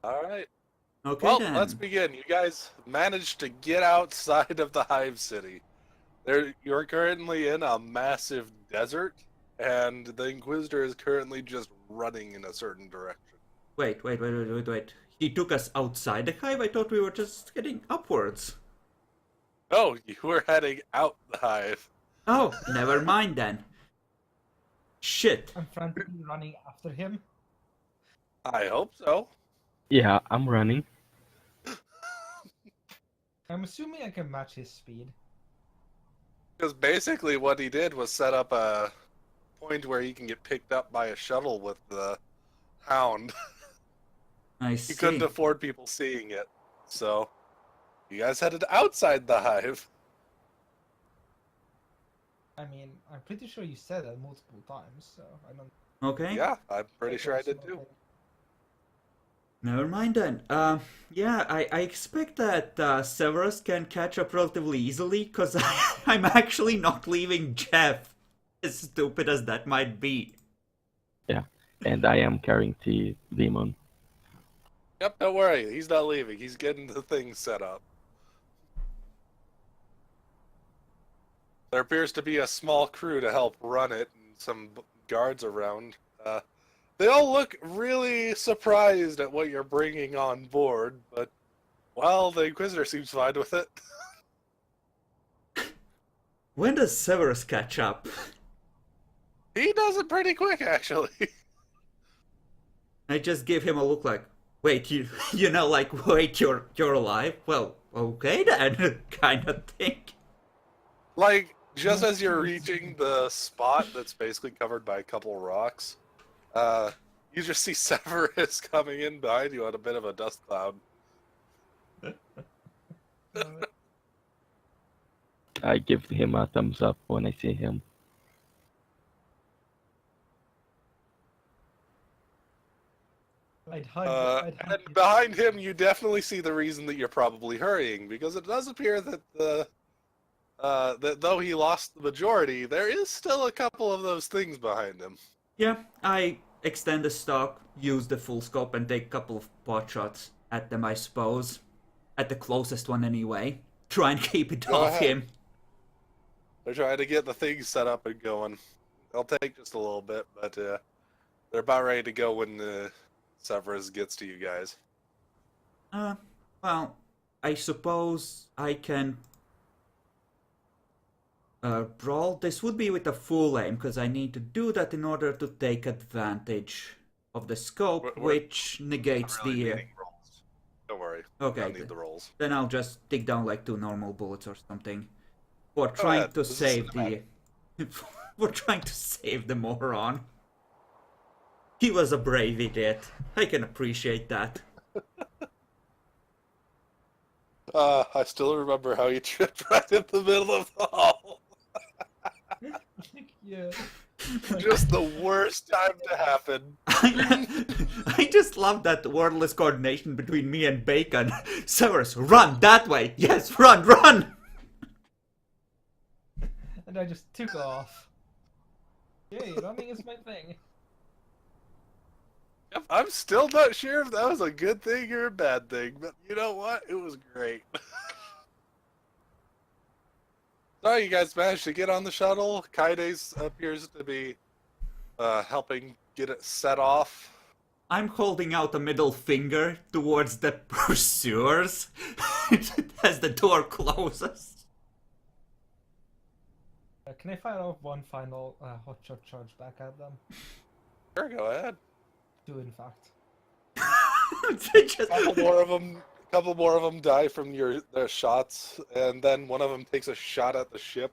All right. Okay Well, then. let's begin. You guys managed to get outside of the Hive City. You're currently in a massive desert, and the Inquisitor is currently just running in a certain direction. Wait. He took us outside the hive? I thought we were just heading upwards. Oh, you were heading out the Hive. Oh, never mind then. Shit. I'm frantically running after him. I hope so. Yeah, I'm running. I'm assuming I can match his speed. Because basically what he did was set up a point where he can get picked up by a shuttle with the Hound. I He see. couldn't afford people seeing it. So, you guys headed outside the Hive. I mean, I'm pretty sure you said that multiple times, so I don't. Okay. Yeah, I'm pretty sure I did too. Never mind then. Yeah, I expect that Severus can catch up relatively easily, because I'm actually not leaving Jeff. As stupid as that might be. Yeah, and I am carrying the demon. Yep, don't worry. He's not leaving. He's getting the thing set up. There appears to be a small crew to help run it and some guards around. They all look really surprised at what you're bringing on board, but, well, the Inquisitor seems fine with it. When does Severus catch up? He does it pretty quick, actually. I just give him a look like, wait, you know, like, wait, you're alive? Well, okay then, kind of thing. Like, just as you're reaching the spot that's basically covered by a couple rocks, you just see Severus coming in behind you on a bit of a dust cloud. I give him a thumbs up when I see him. I'd hug. And behind him, you definitely see the reason that you're probably hurrying, because it does appear that that though he lost the majority, there is still a couple of those things behind him. Yeah, I extend the stock, use the full scope, and take a couple of pot shots at them, I suppose. At the closest one anyway. Try and keep it Go off ahead. him. They're trying to get the things set up and going. They'll take just a little bit, but they're about ready to go when Severus gets to you guys. Well, I suppose I can brawl. This would be with a full aim, because I need to do that in order to take advantage of the scope, We're which negates Not really the... needing rolls. Don't worry. Okay, Don't need the rolls. then I'll just take down like 2 normal bullets or something. For Go trying ahead. to This is save the... cinematic. For trying to save the moron. He was a brave idiot. I can appreciate that. I still remember how you tripped right in the middle of the hall. Yeah. Just the worst time to happen. I just love that wordless coordination between me and Bacon. Severus, run that way! Yes, run! And I just took off. Yay, running is my thing. Yep, I'm still not sure if that was a good thing or a bad thing, but you know what? It was great. So you guys managed to get on the shuttle. Kaides appears to be helping get it set off. I'm holding out a middle finger towards the pursuers as the door closes. Can I fire off one final hotshot charge back at them? Sure, go ahead. 2, in fact. Just- Couple more of them die from their shots, and then one of them takes a shot at the ship,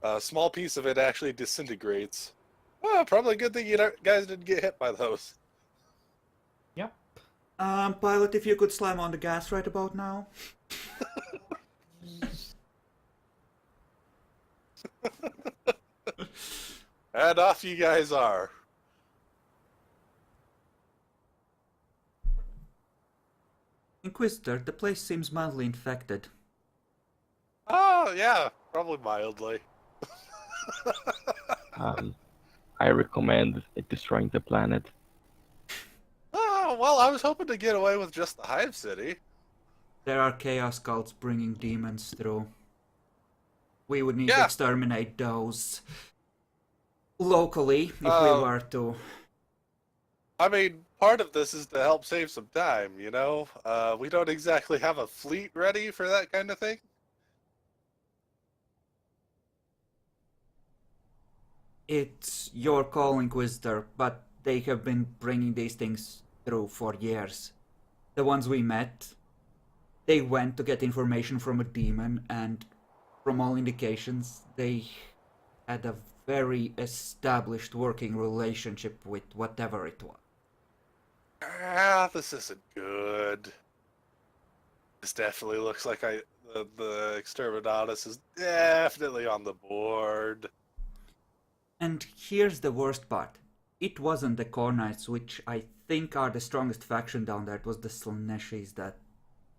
and a small piece of it actually disintegrates. Well, probably a good thing you guys didn't get hit by those. Yep. Pilot, if you could slam on the gas right about now. And off you guys are. Inquisitor, the place seems mildly infected. Oh, yeah, probably mildly. I recommend destroying the planet. Oh, well, I was hoping to get away with just the Hive City. There are chaos cults bringing demons through. We would need to Yeah. exterminate those locally if we were to. I mean, part of this is to help save some time, you know? We don't exactly have a fleet ready for that kind of thing. It's your call, Inquisitor, but they have been bringing these things through for years. The ones we met, they went to get information from a demon, and from all indications, they had a very established working relationship with whatever it was. This isn't good. This definitely looks like the Exterminatus is definitely on the board. And here's the worst part. It wasn't the Kornites, which I think are the strongest faction down there. It was the Slaneshis that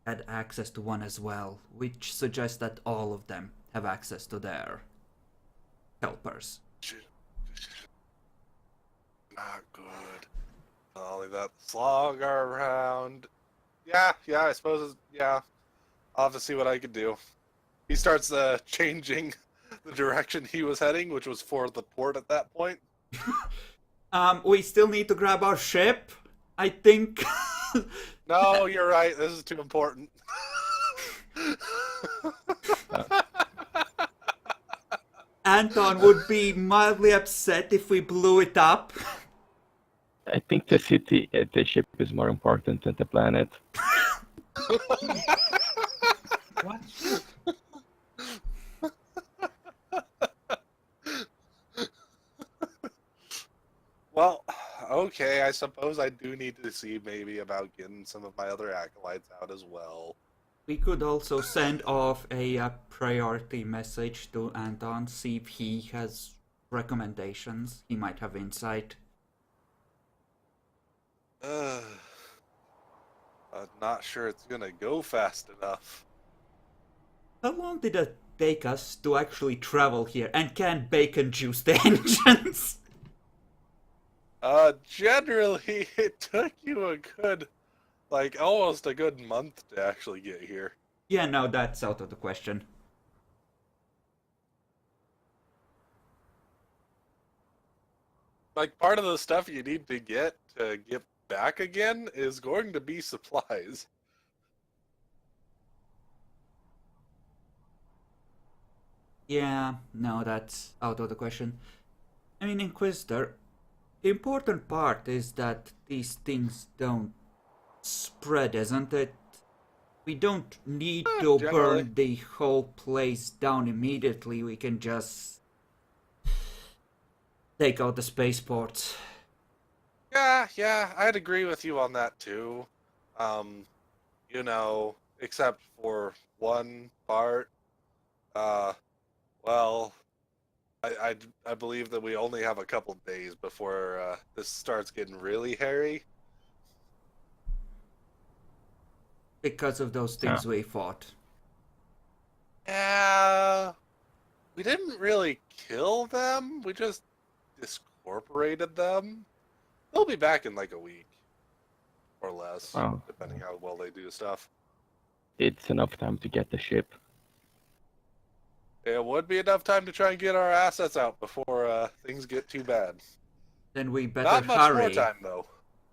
had access to one as well, which suggests that all of them have access to their helpers. Not good. Not only that, the Slog are around. Yeah, I suppose, yeah. I'll have to see what I can do. He starts changing the direction he was heading, which was for the port at that point. We still need to grab our ship, I think. No, you're right. This is too important. Anton would be mildly upset if we blew it up. I think the ship is more important than the planet. What? Well, okay, I suppose I do need to see maybe about getting some of my other acolytes out as well. We could also send off a priority message to Anton, see if he has recommendations. He might have insight. I'm not sure it's gonna go fast enough. How long did it take us to actually travel here? And can bacon juice the engines? Generally, it took you a good, almost a good month to actually get here. Yeah, no, that's out of the question. Part of the stuff you need to get back again is going to be supplies. Yeah, no, that's out of the question. I mean, Inquisitor, the important part is that these things don't spread, isn't it? We don't need to generally. burn the whole place down immediately. We can just take out the spaceports. Yeah, I'd agree with you on that too. Except for one part. Well, I believe that we only have a couple days before this starts getting really hairy. Because of those things we fought. Yeah, we didn't really kill them. We just discorporated them. They'll be back in like a week or less, Wow. depending how well they do stuff. It's enough time to get the ship. It would be enough time to try and get our assets out before things get too bad. Then we better Not much hurry. more time, though.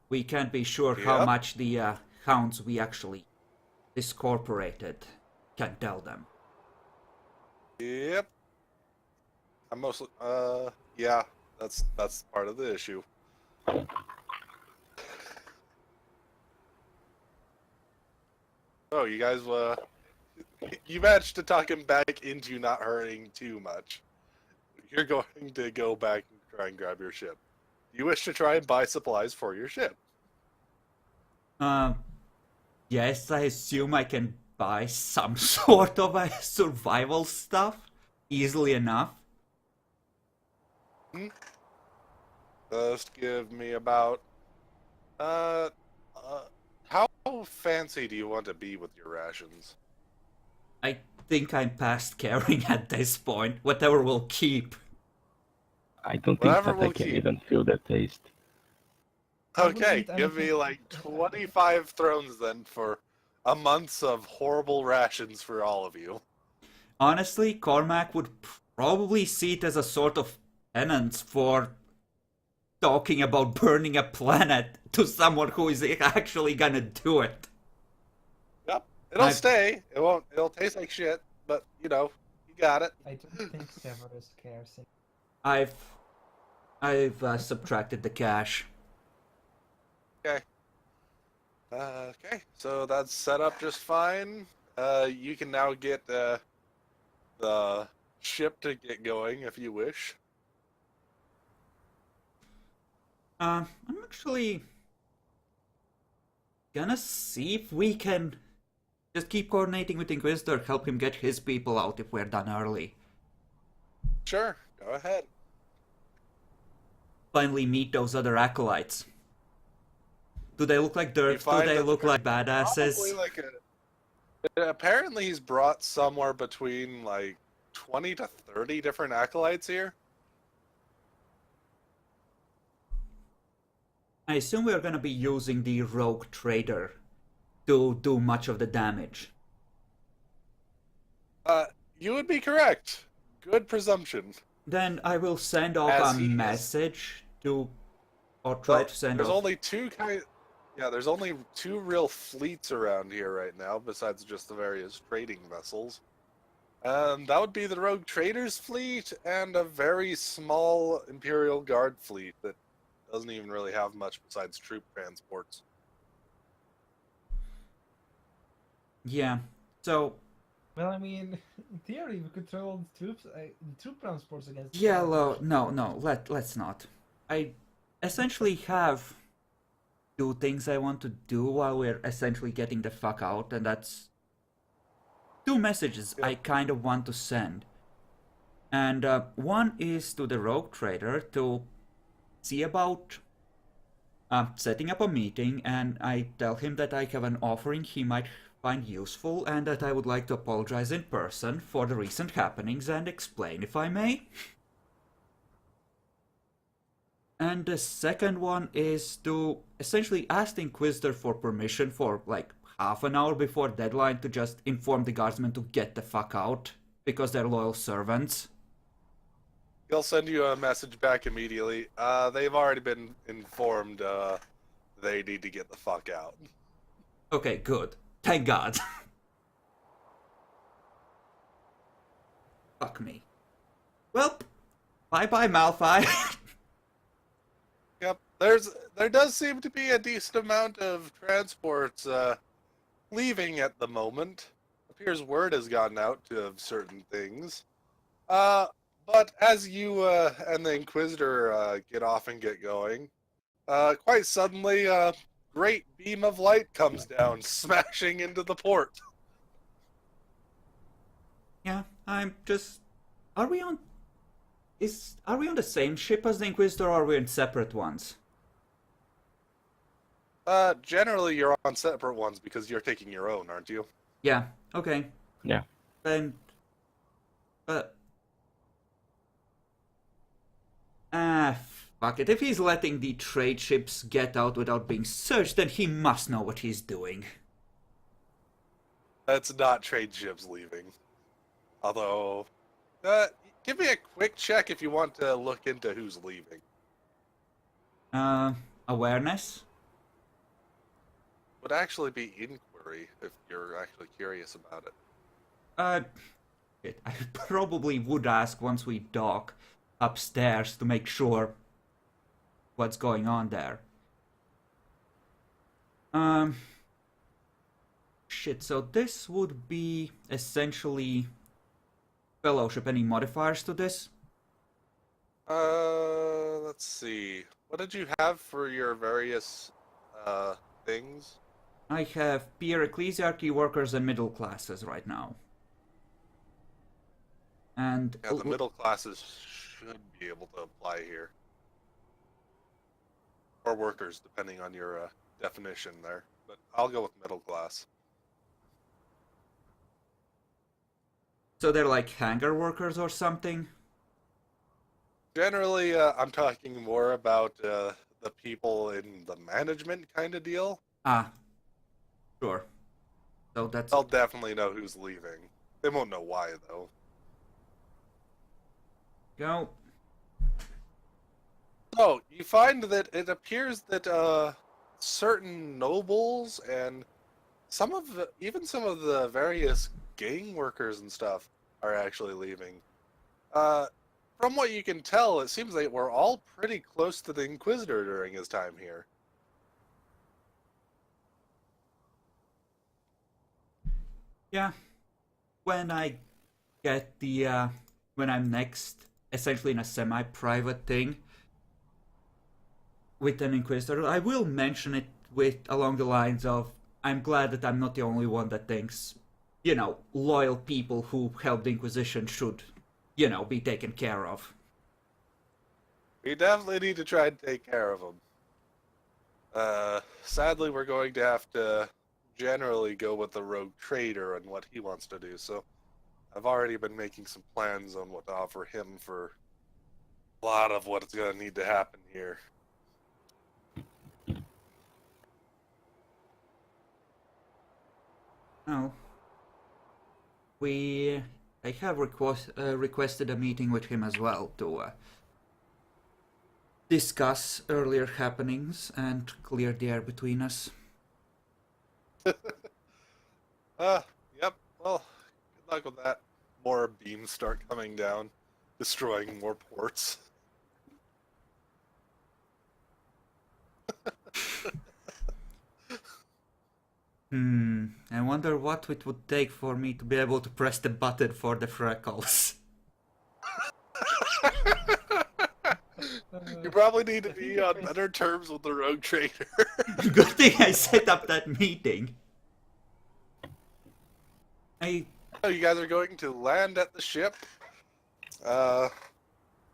We can't be sure how Yep. much the hounds we actually discorporated can tell them. Yep. I'm mostly, yeah, that's part of the issue. Oh, you guys, you managed to talk him back into not hurrying too much. You're going to go back and try and grab your ship. You wish to try and buy supplies for your ship. Yes, I assume I can buy some sort of a survival stuff easily enough. Just give me about, how fancy do you want to be with your rations? I think I'm past caring at this point. Whatever will keep. I don't think Whatever that I will can keep. even feel the taste. Okay, eat give me anything- like 25 thrones then for a month of horrible rations for all of you. Honestly, Cormac would probably see it as a sort of penance for talking about burning a planet to someone who is actually gonna do it. Yep, it'll I've- stay. It won't. It'll taste like shit, but you know, you got it. I don't think Severus cares. I've subtracted the cash. Okay. Okay, so that's set up just fine. You can now get the ship to get going if you wish. I'm actually gonna see if we can just keep coordinating with Inquisitor, help him get his people out if we're done early. Sure, go ahead. Finally meet those other acolytes. Do they look like dirt? Do find they that look they're like badasses? Probably like apparently he's brought somewhere between like 20 to 30 different acolytes here. I assume we're gonna be using the rogue trader to do much of the damage. You would be correct. Good presumption. Then I will send off As a he is. message to, or try Well, to send there's off. only there's only two real fleets around here right now, besides just the various trading vessels. That would be the Rogue Traders fleet and a very small Imperial Guard fleet that doesn't even really have much besides troop transports. Yeah. So Well, I mean, in theory, we could throw all the troops, the troop transports against. the yeah, Empire. no, let's not. I essentially have two things I want to do while we're essentially getting the fuck out, and that's two messages I kind of want to send. And one is to the rogue trader to see about setting up a meeting, and I tell him that I have an offering he might find useful, and that I would like to apologize in person for the recent happenings and explain if I may. And the second one is to essentially ask the Inquisitor for permission for like half an hour before deadline to just inform the guardsmen to get the fuck out, because they're loyal servants. He'll send you a message back immediately. They've already been informed they need to get the fuck out. Okay, good. Thank God. Fuck me. Well, bye-bye, Malphite. Yep, there does seem to be a decent amount of transports leaving at the moment. Appears word has gotten out of certain things. But as you and the Inquisitor get off and get going, quite suddenly a great beam of light comes down, smashing into the port. Yeah, I'm just... Are we on the same ship as the Inquisitor, or are we in separate ones? Generally you're on separate ones because you're taking your own, aren't you? Yeah, okay. Yeah. Then... fuck it. If he's letting the trade ships get out without being searched, then he must know what he's doing. That's not trade ships leaving. Although, give me a quick check if you want to look into who's leaving. Awareness? Would actually be inquiry if you're actually curious about it. I probably would ask once we dock upstairs to make sure what's going on there. Shit, so this would be essentially Fellowship. Any modifiers to this? Let's see. What did you have for your various, things? I have peer ecclesiarchy workers and middle classes right now. And Yeah, the middle classes should be able to apply here. Or workers, depending on your, definition there. But I'll go with middle class. so they're like hangar workers or something? Generally, I'm talking more about the the people in the management kind of deal. Ah, sure. So that's... They'll definitely know who's leaving. They won't know why, though. Go. So, you find that it appears that certain nobles and even some of the various gang workers and stuff are actually leaving. From what you can tell, it seems like we're all pretty close to the Inquisitor during his time here. Yeah. When I get the, when I'm next, essentially in a semi-private thing with an Inquisitor, I will mention it along the lines of, I'm glad that I'm not the only one that thinks, you know, loyal people who help the Inquisition should, you know, be taken care of. We definitely need to try and take care of them. Sadly, we're going to have to generally go with the rogue trader and what he wants to do, so I've already been making some plans on what to offer him for a lot of what's going to need to happen here. Oh. I have requested a meeting with him as well to discuss earlier happenings and clear the air between us. Yep, well, good luck with that. More beams start coming down, destroying more ports. I wonder what it would take for me to be able to press the button for the freckles. You probably need to be on better terms with the rogue trader. Good thing I set up that meeting. Oh, you guys are going to land at the ship.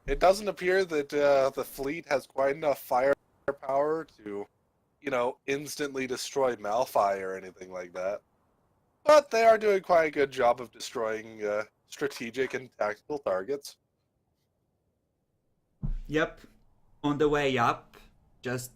It doesn't appear that the fleet has quite enough firepower to, you know, instantly destroy Malphite or anything like that. But they are doing quite a good job of destroying strategic and tactical targets. Yep. On the way up, just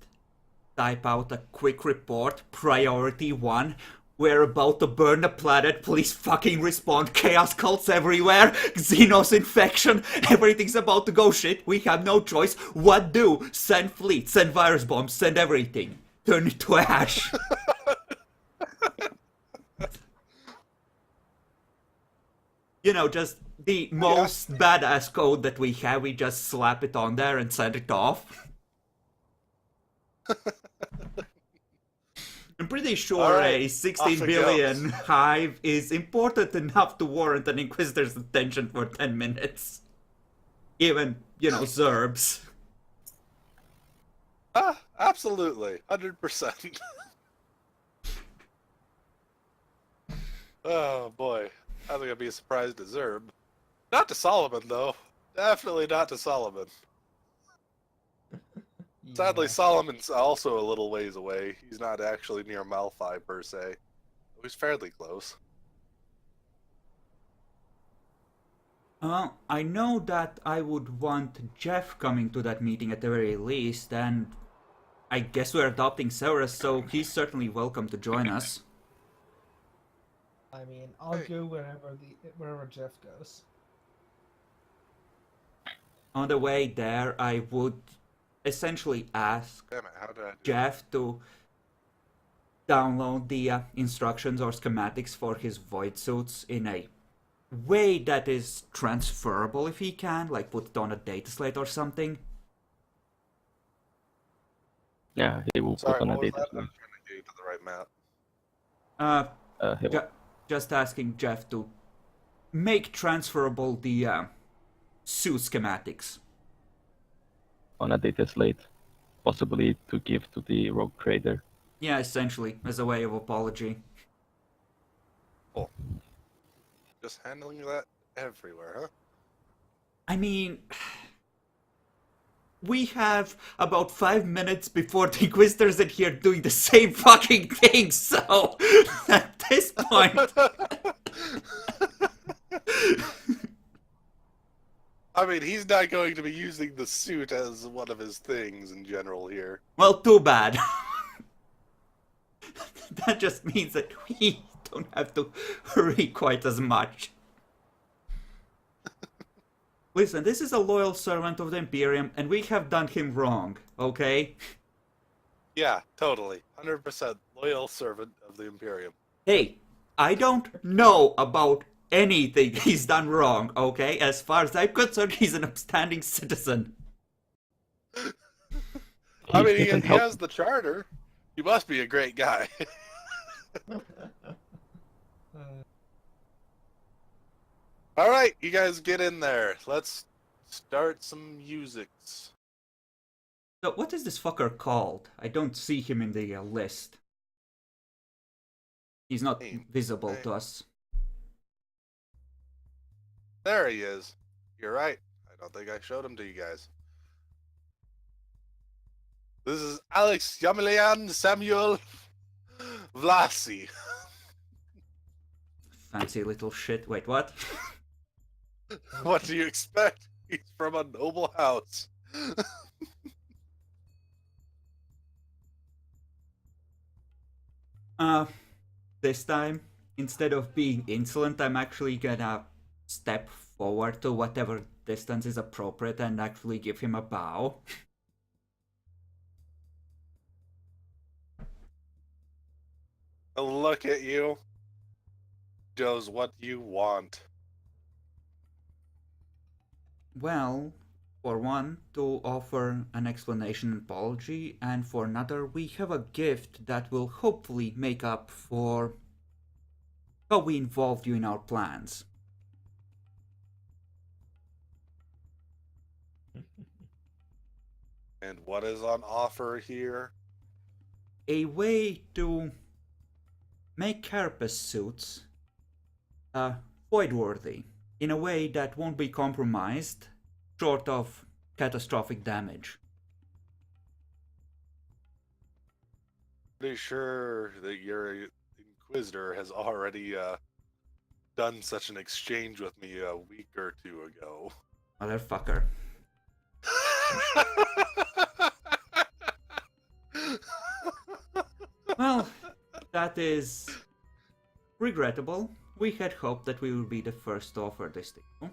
type out a quick report, priority 1. We're about to burn the planet, please fucking respond, chaos cults everywhere, Xenos infection, everything's about to go shit, we have no choice, what do? Send fleet, send virus bombs, send everything. Turn it to ash. You know, just the most badass code that we have, we just slap it on there and send it off. I'm pretty sure a 16 billion hive is important enough to warrant an Inquisitor's attention for 10 minutes. Even, you know, Zerbs. Absolutely. 100%. Oh, boy. I think I'd be surprised to Zerb. Not to Solomon, though. Definitely not to Solomon. Sadly, Solomon's also a little ways away. He's not actually near Malphite, per se. He's fairly close. I know that I would want Jeff coming to that meeting at the very least, and I guess we're adopting Severus, so he's certainly welcome to join us. I mean, I'll go wherever Jeff goes. On the way there, I would essentially ask Jeff to download the instructions or schematics for his void suits in a way that is transferable if he can, like put it on a data slate or something. Yeah, he will put on a data slate. I'm trying to get you to the right map. Just asking Jeff to make transferable the suit schematics. On a data slate, possibly to give to the rogue trader. Yeah, essentially, as a way of apology. Cool. Just handling that everywhere, huh? I mean, we have about 5 minutes before the Inquisitors in here doing the same fucking thing, so at this point... I mean, he's not going to be using the suit as one of his things in general here. Well, too bad. That just means that we don't have to hurry quite as much. Listen, this is a loyal servant of the Imperium, and we have done him wrong, okay? Yeah, totally. 100% loyal servant of the Imperium. Hey, I don't know about anything he's done wrong, okay? As far as I'm concerned, he's an upstanding citizen. I mean, he didn't help. has the charter. He must be a great guy. All right, you guys get in there. Let's start some musics. So, what is this fucker called? I don't see him in the list. He's not visible to us. There he is. You're right. I don't think I showed him to you guys. This is Alex Yamilian Samuel Vlasi. Fancy little shit. Wait, what? What do you expect? He's from a noble house. This time, instead of being insolent, I'm actually gonna step forward to whatever distance is appropriate and actually give him a bow. Look at you. Does what you want. Well, for one, to offer an explanation and apology, and for another, we have a gift that will hopefully make up for how we involved you in our plans. And what is on offer here? A way to make carapace suits void-worthy in a way that won't be compromised short of catastrophic damage. Pretty sure that your Inquisitor has already done such an exchange with me a week or two ago. Motherfucker. Well, that is regrettable. We had hoped that we would be the first to offer this to you.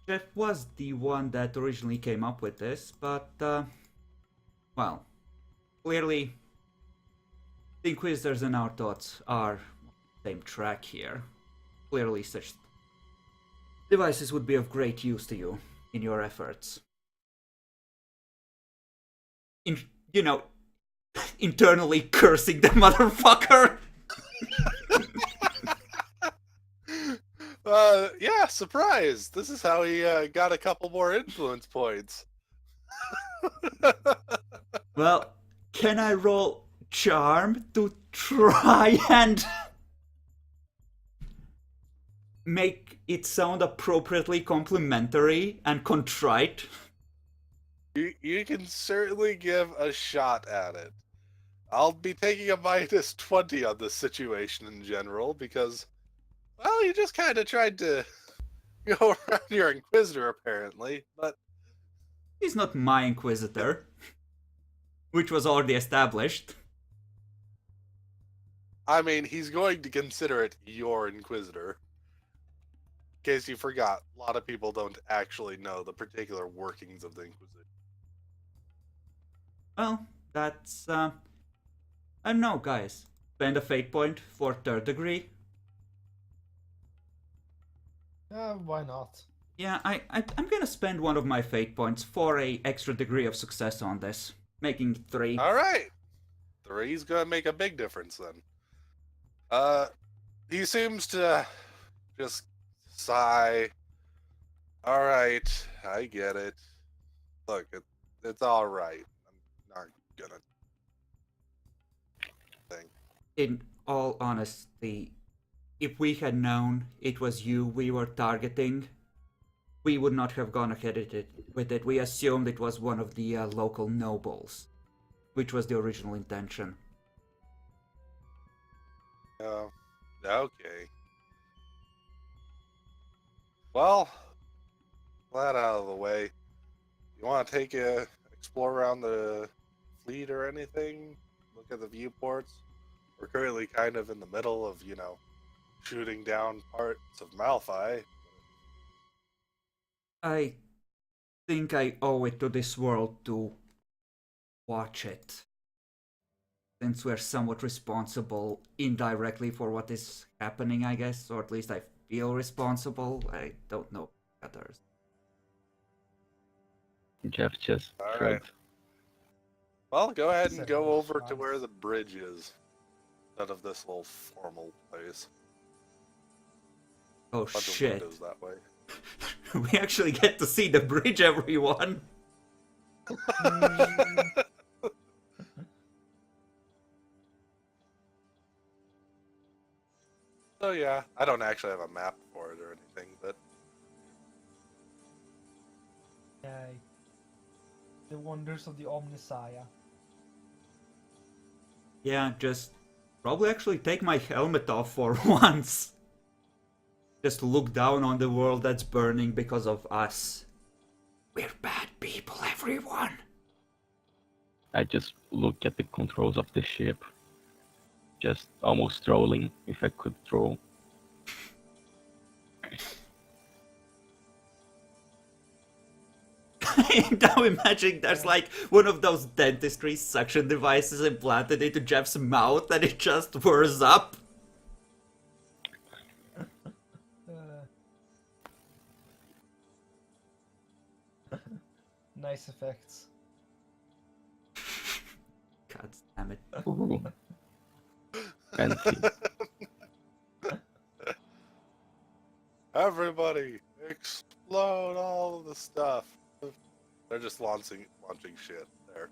Jeff was the one that originally came up with this, but, well, clearly the Inquisitors and our thoughts are on the same track here. Clearly such devices would be of great use to you in your efforts. Internally cursing the motherfucker! Yeah, surprise! This is how he got a couple more influence points. Well, can I roll charm to try and make it sound appropriately complimentary and contrite? You can certainly give a shot at it. I'll be taking a -20 on this situation in general because, well, you just kind of tried to go around your Inquisitor apparently, but He's not my Inquisitor, which was already established. I mean, he's going to consider it your Inquisitor. In case you forgot, a lot of people don't actually know the particular workings of the Inquisition. Well, that's, I don't know, guys. Spend a fate point for 3rd degree. Why not? Yeah, I'm gonna spend one of my fate points for a extra degree of success on this, making 3. All right, 3's gonna make a big difference then. He seems to just sigh. All right, I get it. Look, it's all right. I'm not gonna think. In all honesty, if we had known it was you we were targeting, we would not have gone ahead with it. We assumed it was one of the local nobles, which was the original intention. Oh, okay. Well, that out of the way, you want to explore around the fleet or anything? Look at the viewports. We're currently kind of in the middle of, shooting down parts of Malphite. I think I owe it to this world to watch it. Since we're somewhat responsible indirectly for what is happening, I guess, or at least I feel responsible. I don't know others. Jeff just All right. shrugged. Well, go ahead and Said go it was over to fun. where the bridge is, instead of this little formal place. Oh Bunch of shit. windows that way. We actually get to see the bridge, everyone! So yeah, I don't actually have a map for it or anything, but Yay. The wonders of the Omnissiah. Yeah, just probably actually take my helmet off for once. Just look down on the world that's burning because of us. We're bad people, everyone. I just look at the controls of the ship. Just almost trolling, if I could troll. Now imagine there's like one of those dentistry suction devices implanted into Jeff's mouth and it just whirs up. Nice effects. God damn it. Ooh. Fancy. everybody explode all the stuff. They're just launching shit there.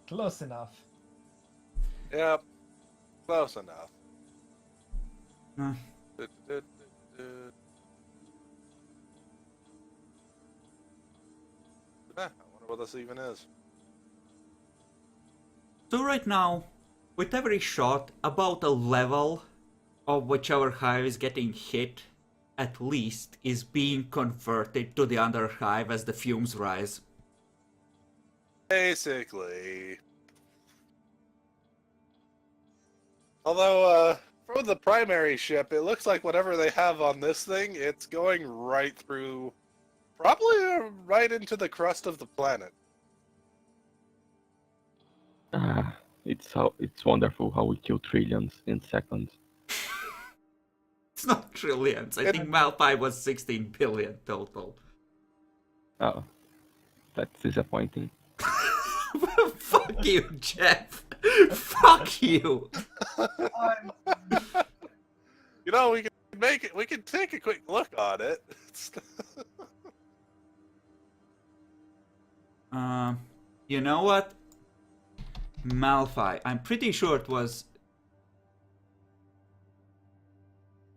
Close enough. Yep, close enough. Uh, I wonder what this even is. So right now, with every shot, about a level of whichever hive is getting hit, at least, is being converted to the other hive as the fumes rise. Basically. Although, for the primary ship, it looks like whatever they have on this thing, it's going right through, probably right into the crust of the planet. It's wonderful how we kill trillions in seconds. It's not trillions. I think Malphite was 16 billion total. Oh, that's disappointing. Fuck you, Jeff. Fuck you. You know, we can make it. We can take a quick look on it. You know what? Malphite. I'm pretty sure it was.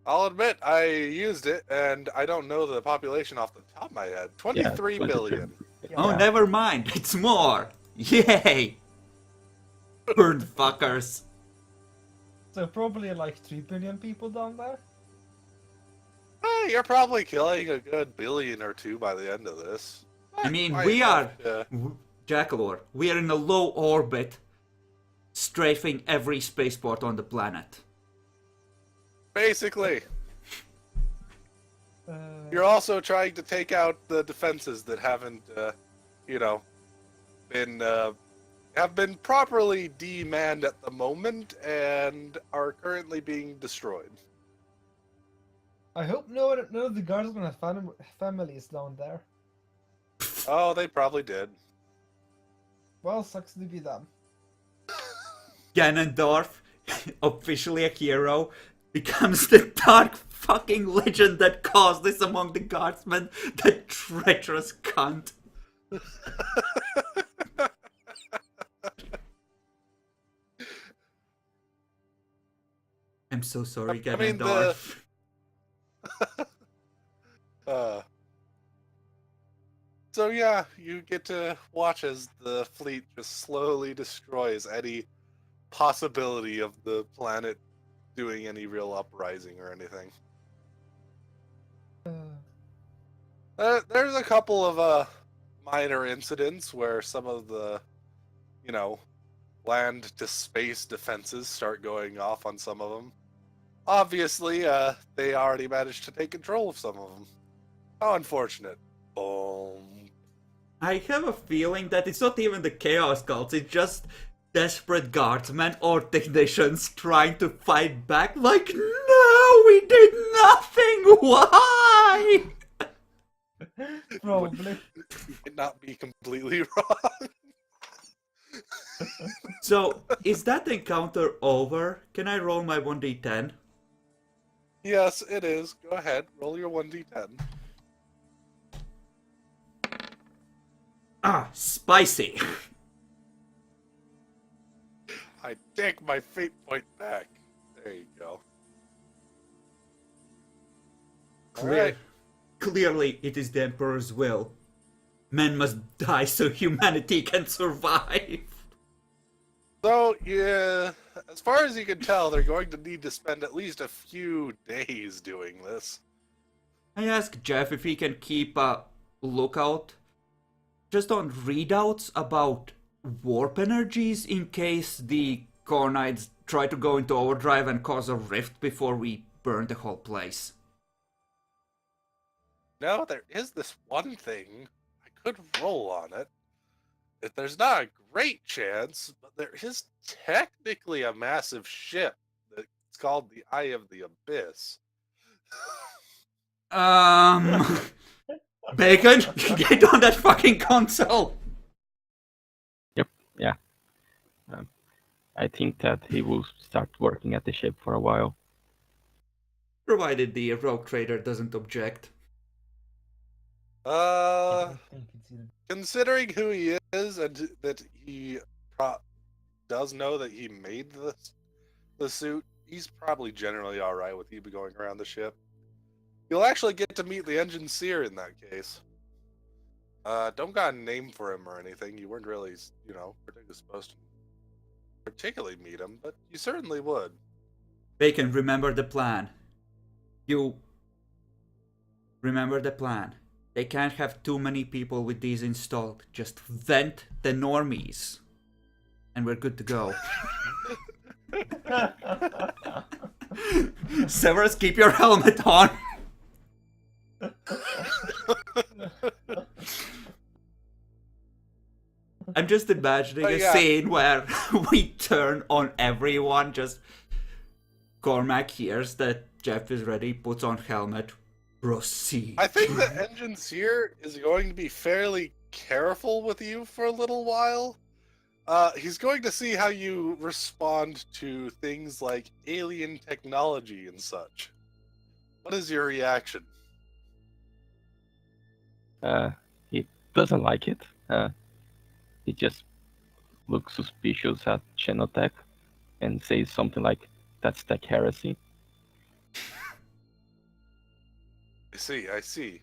I'll admit, I used it, and I don't know the population off the top of my head. 23 23 billion. Oh, Yeah. never mind. It's more. Yay! Burn fuckers. So probably like 3 billion people down there? You're probably killing a good billion or two by the end of this. I mean, Quite we enough, are. Jackalor, we are in a low orbit, strafing every spaceport on the planet. Basically. Uh, You're also trying to take out the defenses that haven't, have been properly demanned at the moment and are currently being destroyed. I hope none of the guardsmen have families down there. Oh, they probably did. Well, sucks to be them. Ganondorf, officially a hero, becomes the dark fucking legend that caused this among the guardsmen. That treacherous cunt. I'm so sorry, I mean, Ganondorf. So yeah, you get to watch as the fleet just slowly destroys any possibility of the planet doing any real uprising or anything. There's a couple of minor incidents where some of the, you know, land to space defenses start going off on some of them. Obviously, they already managed to take control of some of them. How unfortunate. Boom. I have a feeling that it's not even the Chaos Cults, it's just desperate guardsmen or technicians trying to fight back like, no, we did nothing, why? Probably. You might not be completely wrong. So, is that encounter over? Can I roll my 1d10? Yes, it is. Go ahead, roll your 1d10. Ah, spicy. I take my fate point back. There you go. Alright. Clearly, it is the Emperor's will. Men must die so humanity can survive. So, yeah, as far as you can tell, they're going to need to spend at least a few days doing this. I asked Jeff if he can keep a lookout just on readouts about warp energies in case the Cornites try to go into overdrive and cause a rift before we burn the whole place. No, there is this one thing. I could roll on it. There's not a great chance, but there is technically a massive ship that's called the Eye of the Abyss. Bacon, get on that fucking console! Yep, yeah. I think that he will start working at the ship for a while. Provided the rogue trader doesn't object. I think it's either. Considering who he is and that he does know that he made the suit, he's probably generally alright with you going around the ship. You'll actually get to meet the engine seer in that case. Don't got a name for him or anything. You weren't really, particularly supposed to particularly meet him, but you certainly would. Bacon, remember the plan. You remember the plan. They can't have too many people with these installed. Just vent the normies. And we're good to go. Severus, keep your helmet on! I'm just imagining a scene where we turn on everyone, just Cormac hears that Jeff is ready, puts on helmet, proceed. I think the engine seer is going to be fairly careful with you for a little while. He's going to see how you respond to things like alien technology and such. What is your reaction? He doesn't like it. He just looks suspicious at Xenotech and says something like, "That's tech heresy." I see.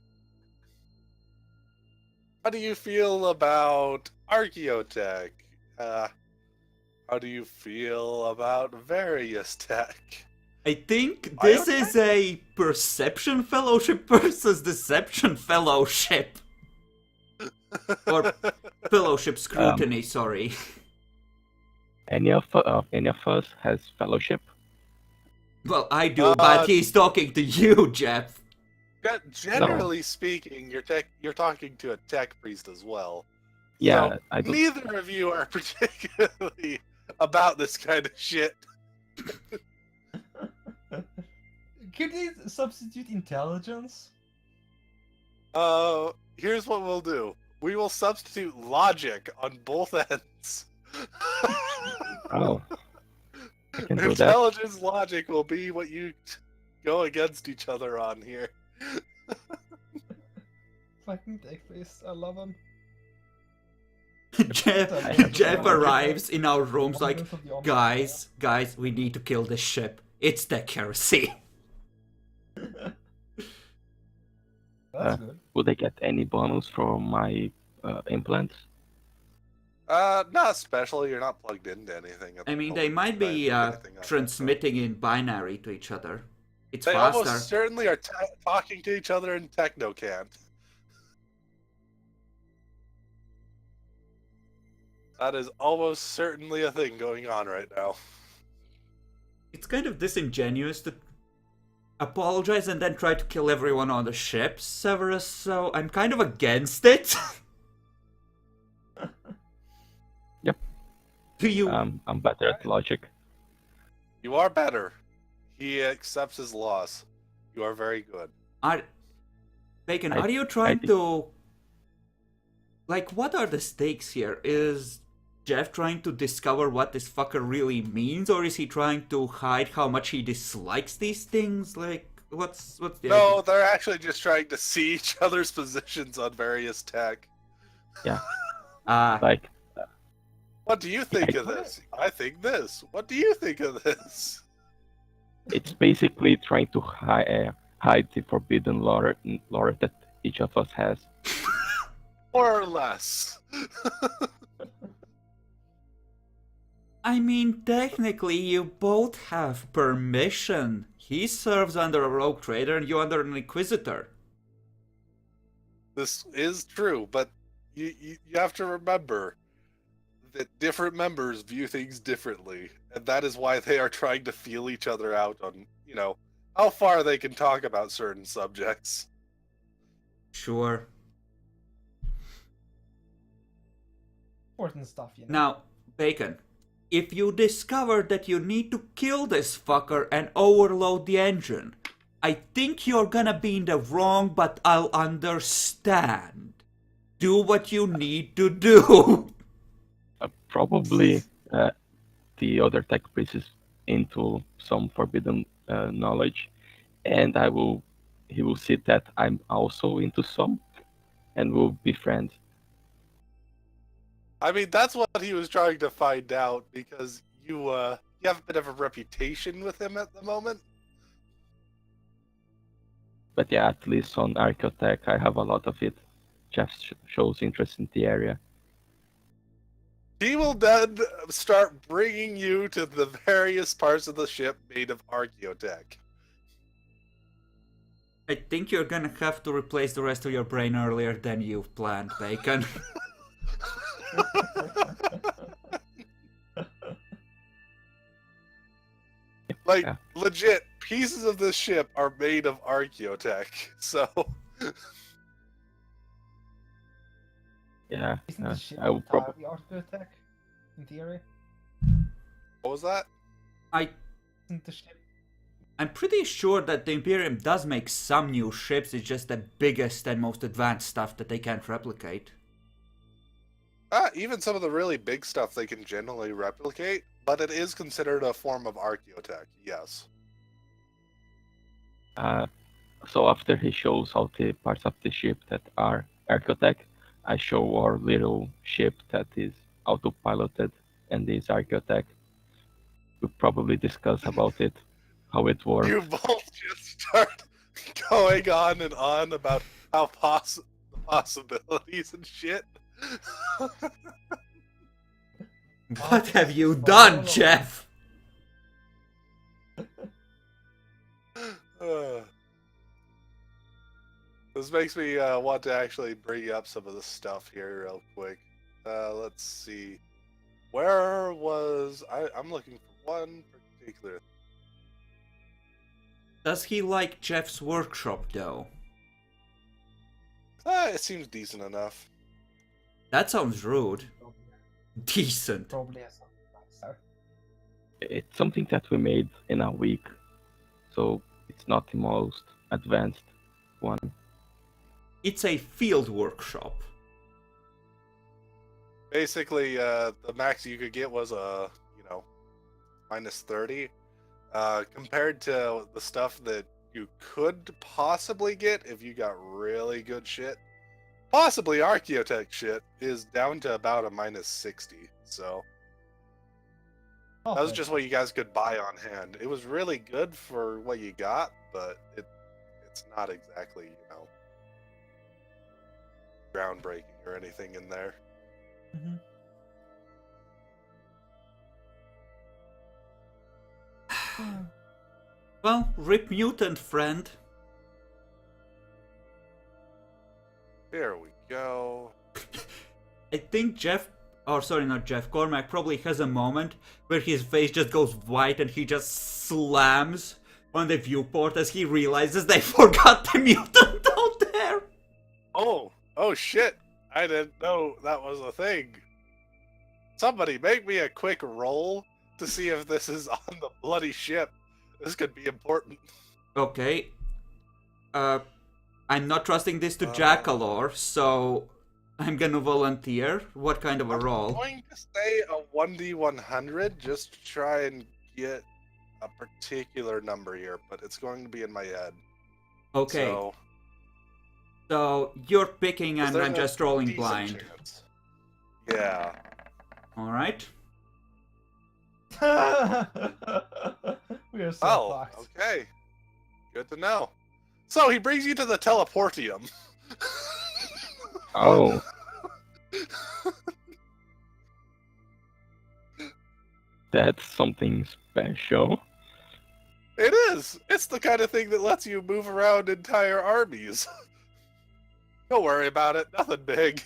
How do you feel about Archaeotech? How do you feel about various tech? I think this is a perception fellowship versus deception fellowship. Or fellowship scrutiny, sorry. Any of us has fellowship? Well, I do, but he's talking to you, Jeff. Generally speaking, you're talking to a tech priest as well. Yeah, so I don't... neither of you are particularly about this kind of shit. Could they substitute intelligence? Here's what we'll do. We will substitute logic on both ends. Oh. I can do that. Intelligence logic will be what you go against each other on here. Fucking tech priest, I love him. Jeff arrives in our rooms like, guys, we need to kill this ship. It's tech heresy. That's good. Would I get any bonus from my implants? Not especially. You're not plugged into anything. I mean, they might be transmitting in binary to each other. It's they faster. Almost certainly are talking to each other in Technocant. That is almost certainly a thing going on right now. It's kind of disingenuous to apologize and then try to kill everyone on the ship, Severus, so I'm kind of against it. Yep. Do you... I'm better at logic. You are better. He accepts his loss. You are very good. Bacon, I- are you I trying think- to... Like, what are the stakes here? Is Jeff trying to discover what this fucker really means, or is he trying to hide how much he dislikes these things? Like, what's the No, idea? they're actually just trying to see each other's positions on various tech. Yeah, Ah, like What do you think of this? I think this. What do you think of this? it's basically trying to hide the forbidden lore that each of us has. More or less. I mean, technically, you both have permission. He serves under a rogue trader and you under an inquisitor. This is true, but you have to remember that different members view things differently, and that is why they are trying to feel each other out on, how far they can talk about certain subjects. Sure. Important stuff, you know. Now, Bacon, if you discover that you need to kill this fucker and overload the engine, I think you're gonna be in the wrong, but I'll understand. Do what you need to do. Probably the other tech priest is into some forbidden knowledge, and he will see that I'm also into some, and we'll be friends. I mean, that's what he was trying to find out, because you have a bit of a reputation with him at the moment. But yeah, at least on Archaeotech, I have a lot of it. Jeff shows interest in the area. He will then start bringing you to the various parts of the ship made of archaeotech. I think you're gonna have to replace the rest of your brain earlier than you've planned, Bacon. Like, Yeah. legit, pieces of this ship are made of archaeotech, so... Yeah, Isn't the ship I will probably. entirely Archaeotech, in theory? What was that? Isn't the ship... I'm pretty sure that the Imperium does make some new ships, it's just the biggest and most advanced stuff that they can't replicate. Even some of the really big stuff they can generally replicate, but it is considered a form of archaeotech, yes. So after he shows all the parts of the ship that are Archaeotech, I show our little ship that is autopiloted and is Archaeotech. We'll probably discuss about it, how it works. You both just start going on and on about how the possibilities and shit. What have you done, Jeff? This makes me want to actually bring up some of the stuff here real quick. Let's see. Where was... I'm looking for one particular... Does he like Jeff's workshop, though? It seems decent enough. That sounds rude. Decent. Probably has something nicer. It's something that we made in a week, so it's not the most advanced one. It's a field workshop. Basically, the max you could get was minus 30. Compared to the stuff that you could possibly get if you got really good shit, possibly archaeotech shit, is down to about a minus 60. So that was Okay. just what you guys could buy on hand. It was really good for what you got, but it's not exactly, groundbreaking or anything in there. Mhm. Well, rip mutant, friend. There we go. I think Jeff or sorry, not Jeff, Cormac probably has a moment where his face just goes white and he just slams on the viewport as he realizes they forgot the mutant out there. Oh shit! I didn't know that was a thing. Somebody make me a quick roll to see if this is on the bloody ship. This could be important. Okay. I'm not trusting this to Jackalor, so I'm gonna volunteer. What kind of a I'm roll? going to say a 1d100 just to try and get a particular number here, but it's going to be in my head. Okay. So So you're picking and there's I'm a just rolling decent blind. chance. Yeah. Alright. We are so Oh, fucked. okay. Good to know. So he brings you to the teleportium. Oh, that's something special. It is. It's the kind of thing that lets you move around entire armies. Don't worry about it. Nothing big.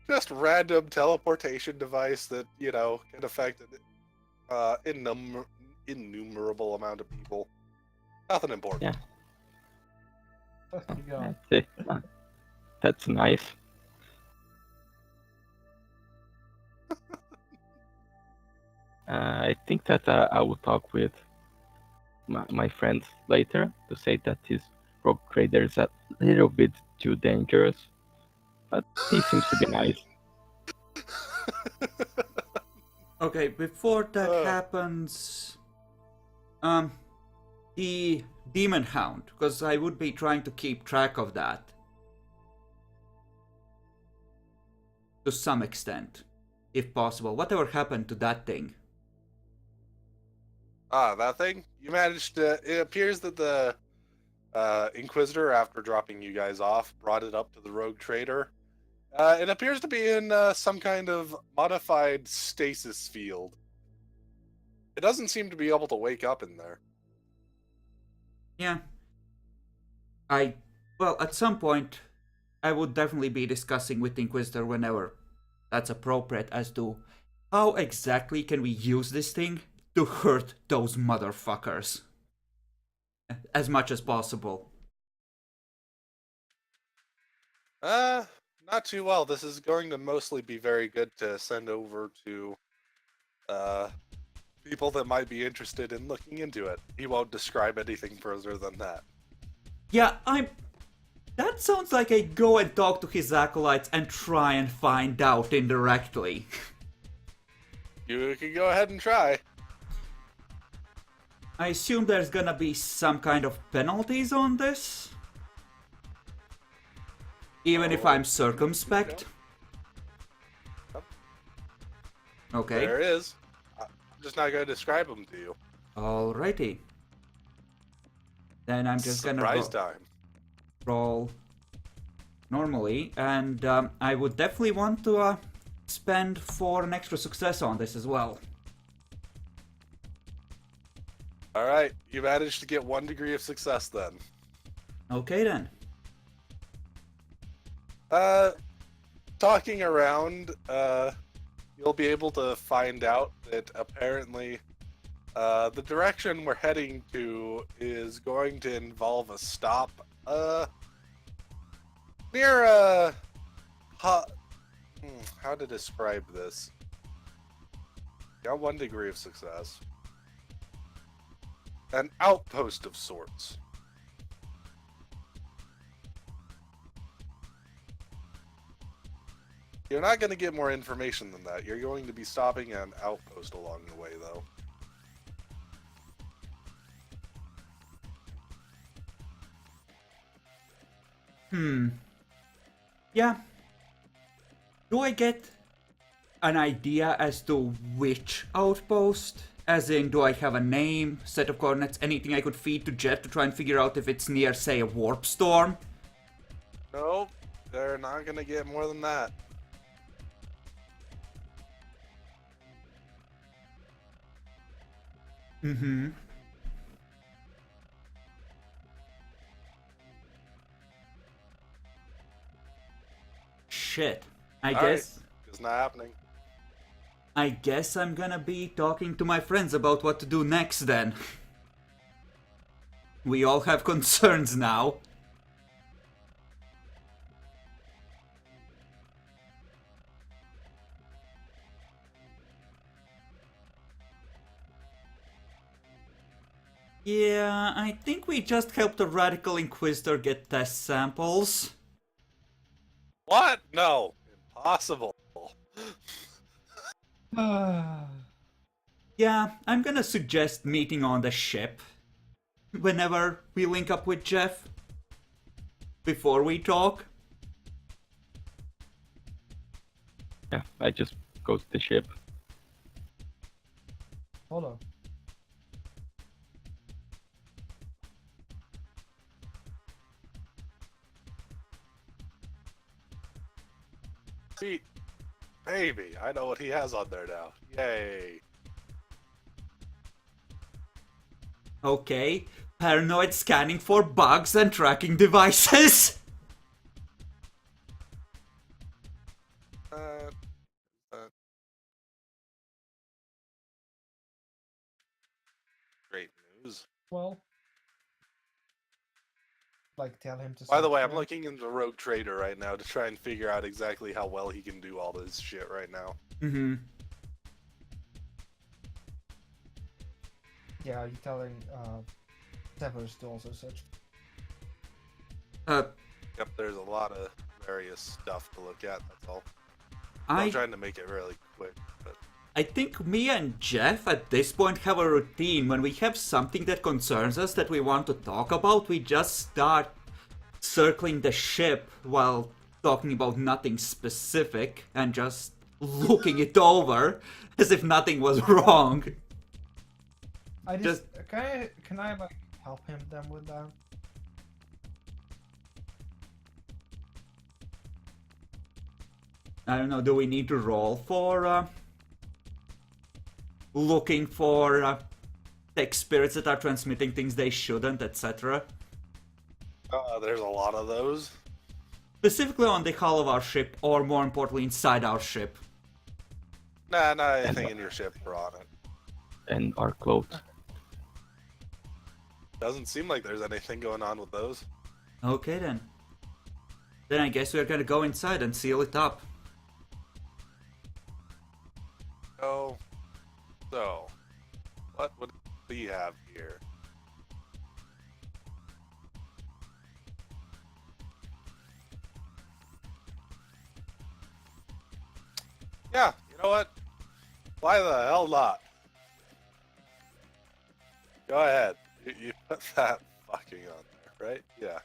Just random teleportation device that, you know, can affect an innumerable amount of people. Nothing important. Yeah. Fuck you go. That's it. That's nice. I think that I will talk with my friends later to say that his rogue trader is a little bit too dangerous, but he seems to be nice. Okay, before that happens, the Demon Hound, because I would be trying to keep track of that to some extent, if possible. Whatever happened to that thing? That thing? You managed to... It appears that the Inquisitor, after dropping you guys off, brought it up to the rogue trader. It appears to be in some kind of modified stasis field. It doesn't seem to be able to wake up in there. Yeah. Well, at some point, I would definitely be discussing with the Inquisitor whenever that's appropriate as to how exactly can we use this thing to hurt those motherfuckers as much as possible. Not too well. This is going to mostly be very good to send over to people that might be interested in looking into it. He won't describe anything further than that. Yeah, that sounds like a go and talk to his acolytes and try and find out indirectly. You can go ahead and try. I assume there's gonna be some kind of penalties on this? Even if I'm circumspect? Okay. There it is. I'm just not going to describe them to you. Alrighty. Then I'm just Surprise gonna time. roll normally, and I would definitely want to spend for an extra success on this as well. Alright, you managed to get 1 degree of success then. Okay then. Talking around, you'll be able to find out that apparently the direction we're heading to is going to involve a stop near how to describe this? Got 1 degree of success. An outpost of sorts. You're not going to get more information than that. You're going to be stopping at an outpost along the way, though. Yeah. Do I get an idea as to which outpost? As in, do I have a name, set of coordinates, anything I could feed to Jet to try and figure out if it's near, say, a warp storm? Nope, they're not going to get more than that. Mm-hmm. shit. I All right. guess It's not happening. I'm gonna be talking to my friends about what to do next then. We all have concerns now. Yeah, I think we just helped a radical inquisitor get test samples. What? No. Impossible. Yeah, I'm gonna suggest meeting on the ship whenever we link up with Jeff. Before we talk. Yeah, I just go to the ship. Hold on. See, baby, I know what he has on there now. Yay. Okay, paranoid scanning for bugs and tracking devices. Uh, great news. Well, like tell him to. By the search way, I'm for it. looking into Rogue Trader right now to try and figure out exactly how well he can do all this shit right now. Mm-hmm. Yeah, you're telling Severus to also search. Yep, there's a lot of various stuff to look at, that's all. I'm trying to make it really quick, but... I think me and Jeff at this point have a routine. When we have something that concerns us that we want to talk about, we just start circling the ship while talking about nothing specific and just looking it over as if nothing was wrong. I just can I like help him then with that? I don't know, do we need to roll for looking for tech spirits that are transmitting things they shouldn't, etc.? there's a lot of those. Specifically on the hull of our ship, or more importantly, inside our ship. Nah, not anything in your ship are on it. And our clothes. Doesn't seem like there's anything going on with those. Okay then. Then I guess we're gonna go inside and seal it up. Oh, so, what would we have here? Yeah, you know what? Why the hell not? Go ahead. You put that fucking on there, right? Yeah.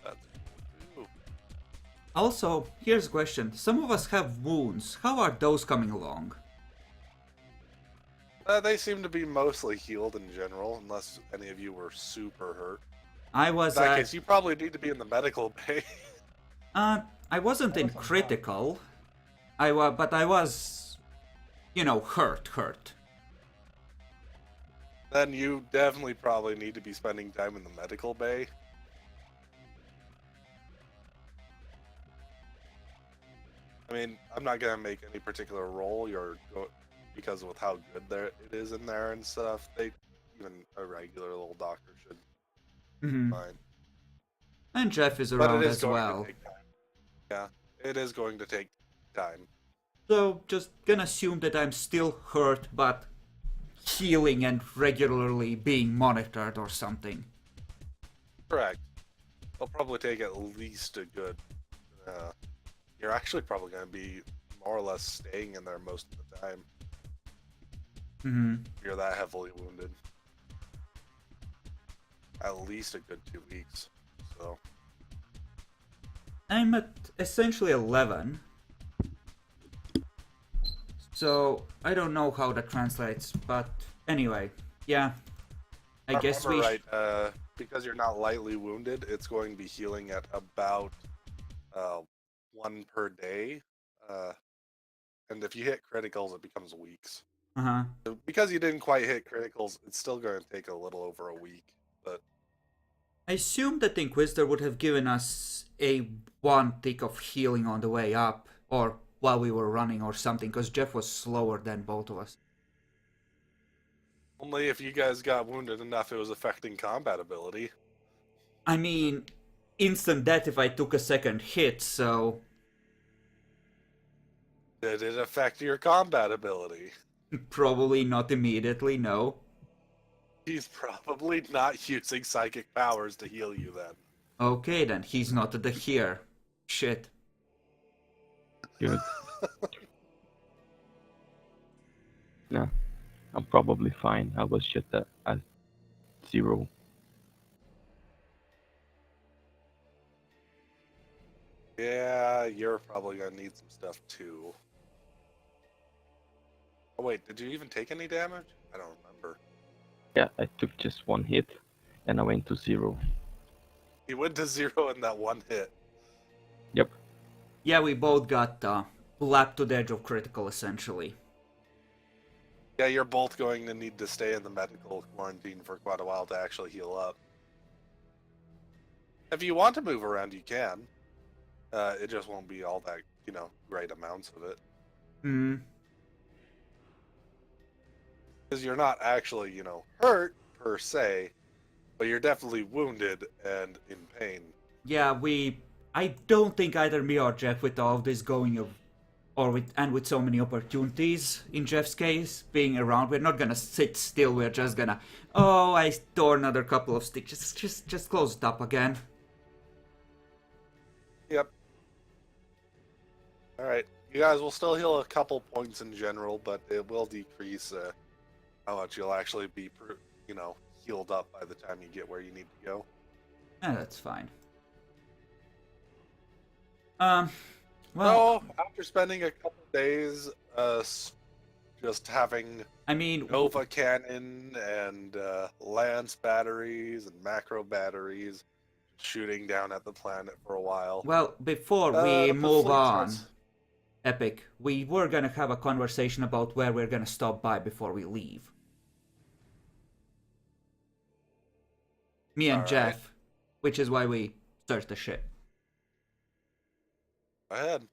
That's cool too. Also, here's a question. Some of us have wounds. How are those coming along? They seem to be mostly healed in general, unless any of you were super hurt. I was In that case, you probably need to be in the medical bay. I wasn't in critical. But I was, you know, hurt. Then you definitely probably need to be spending time in the medical bay. I mean, I'm not gonna make any particular roll because with how good it is in there and stuff. Even a regular little doctor should be fine. And Jeff is But around it is as going well. to take time. Yeah, it is going to take time. So just gonna assume that I'm still hurt, but healing and regularly being monitored or something. Correct. It'll probably take at least a good. You're actually probably going to be more or less staying in there most of the time. If you're that heavily wounded. At least a good 2 weeks. So. I'm at essentially 11. So I don't know how that translates, but anyway, yeah. I guess we. Right. Because you're not lightly wounded, it's going to be healing at about 1 per day. and if you hit criticals, it becomes weeks. Uh-huh. So because you didn't quite hit criticals, it's still going to take a little over a week. But I assume that the Inquisitor would have given us a 1 tick of healing on the way up, or while we were running or something, because Jeff was slower than both of us. only if you guys got wounded enough it was affecting combat ability. I mean, instant death if I took a second hit, so... Did it affect your combat ability? Probably not immediately, no. He's probably not using psychic powers to heal you then. Okay then, he's not the here. Shit. Good. No, I'm probably fine. I was just at 0. Yeah, you're probably gonna need some stuff too. Oh wait, did you even take any damage? I don't remember. Yeah, I took just 1 hit, and I went to 0. You went to 0 in that 1 hit. Yep. Yeah, we both got lapped to the edge of critical, essentially. Yeah, you're both going to need to stay in the medical quarantine for quite a while to actually heal up. If you want to move around, you can. It just won't be all that, great amounts of it. Hmm. Because you're not actually, hurt, per se, but you're definitely wounded and in pain. Yeah, I don't think either me or Jeff, with all of this going with so many opportunities in Jeff's case being around, we're not gonna sit still. We're just gonna, oh, I tore another couple of stitches. Just close it up again. Yep. Alright, you guys will still heal a couple points in general, but it will decrease how much you'll actually be, healed up by the time you get where you need to go. Yeah, that's fine. Well, after spending a couple days just having I mean, Nova cannon and lance batteries and macro batteries shooting down at the planet for a while. well, before we the move fleet on, starts- Epic, we were gonna have a conversation about where we're gonna stop by before we leave. Me and Alright. Jeff, which is why we searched the ship. Go ahead.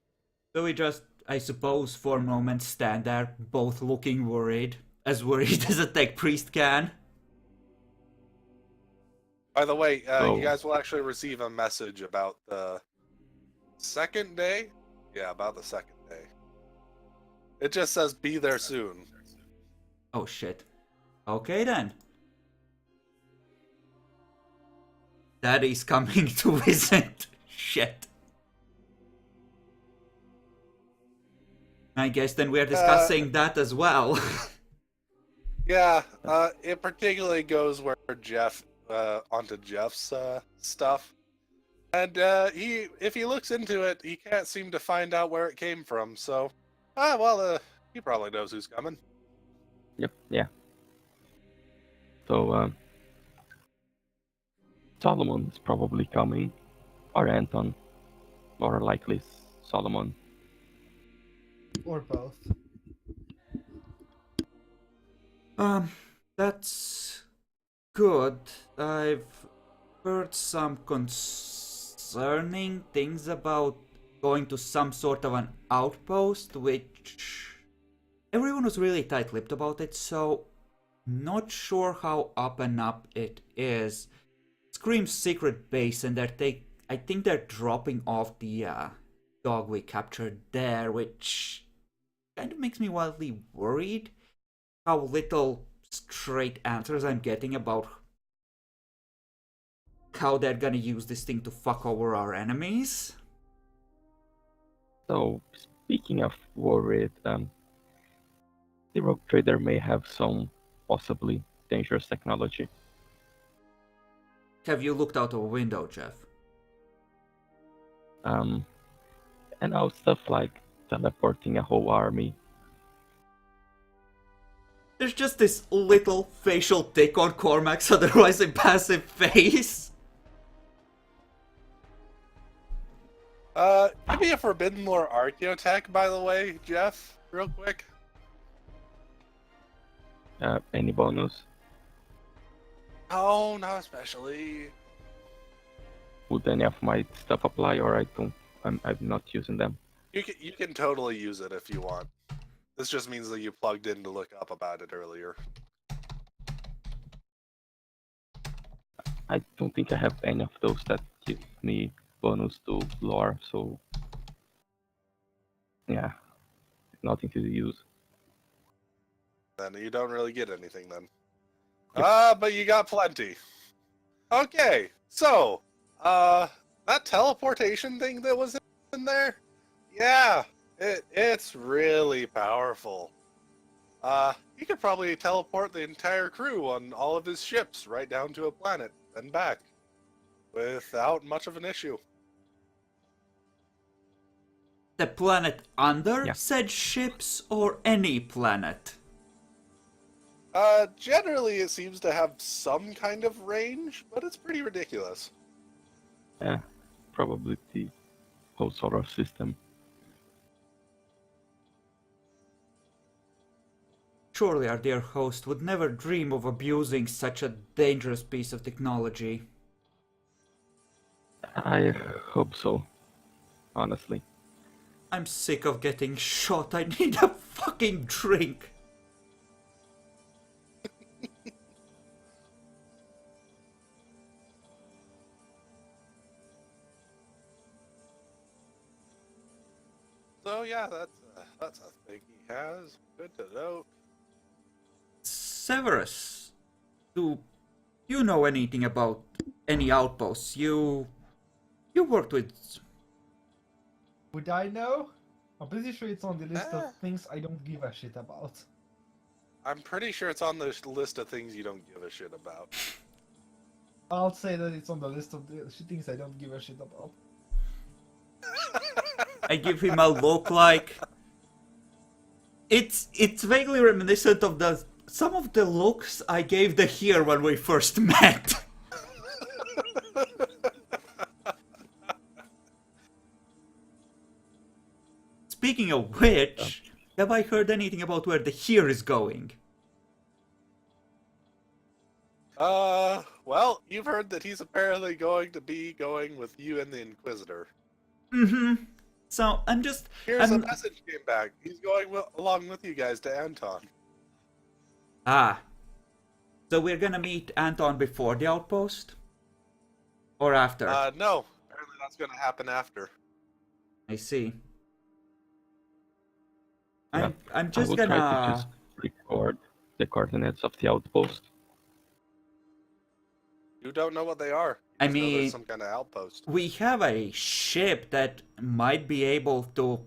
So we just, I suppose, for a moment stand there, both looking worried as a tech priest can. By the way, Oh. you guys will actually receive a message about the second day? Yeah, about the second day. It just says, be there soon. Oh shit. Okay then. Daddy's coming to visit. Shit. I guess then we're discussing that as well. Yeah, it particularly goes where Jeff, onto Jeff's stuff. And if he looks into it, he can't seem to find out where it came from, so... he probably knows who's coming. Yep, yeah. So, Solomon is probably coming, or Anton, more likely Solomon. Or both. That's good. I've heard some concerning things about going to some sort of an outpost, which everyone was really tight-lipped about it, so not sure how up and up it is. Scream's secret base, and I think they're dropping off the dog we captured there, which kind of makes me wildly worried how little straight answers I'm getting about how they're gonna use this thing to fuck over our enemies. So, speaking of worried, the rogue trader may have some possibly dangerous technology. Have you looked out of a window, Jeff? And now stuff like teleporting a whole army. There's just this little facial tick on Cormac's otherwise impassive face. Give me a Forbidden Lore Archaeotech, by the way, Jeff. real quick? Any bonus? Oh, not especially. Would any of my stuff apply, or I'm not using them? You can totally use it if you want. This just means that you plugged in to look up about it earlier. I don't think I have any of those that give me bonus to lore, so yeah, nothing to use. Then you don't really get anything then. Yep. But you got plenty. Okay, so, that teleportation thing that was in there, yeah, it's really powerful. He could probably teleport the entire crew on all of his ships right down to a planet and back without much of an issue. The planet under Yeah. said ships or any planet? Generally it seems to have some kind of range, but it's pretty ridiculous. Yeah, probably the whole solar system. Surely our dear host would never dream of abusing such a dangerous piece of technology. I hope so, honestly. I'm sick of getting shot. I need a fucking drink. So yeah, that's a thing he has. Good to know. Severus, do you know anything about any outposts? You worked with... Would I know? I'm pretty sure it's on the list Ah. of things I don't give a shit about. I'm pretty sure it's on the list of things you don't give a shit about. I'll say that it's on the list of the things I don't give a shit about. I give him a look like... It's vaguely reminiscent of some of the looks I gave the here when we first met. Speaking of which, have I heard anything about where the here is going? Well, you've heard that he's apparently going to be going with you and the Inquisitor. Mm-hmm. So I'm just... Here's a I'm... message came back. He's going along with you guys to Anton. Ah. So we're gonna meet Anton before the outpost? Or after? No. Apparently that's gonna happen after. I see. Yeah, I'm I just will gonna... try to just record the coordinates of the outpost. You don't know what they are. I You just know mean- there's some kind of outpost. We have a ship that might be able to,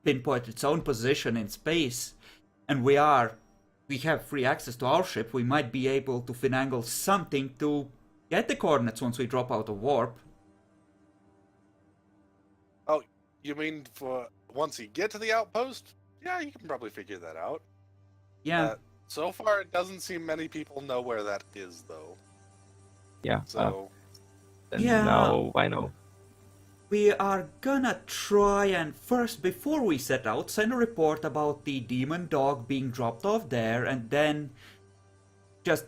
pinpoint its own position in space. And we have free access to our ship. We might be able to finagle something to get the coordinates once we drop out of warp. Oh, you mean for once you get to the outpost? Yeah, you can probably figure that out. Yeah. So far, it doesn't seem many people know where that is, though. Yeah, So, and Yeah. now I know. We are gonna try and first, before we set out, send a report about the demon dog being dropped off there, and then just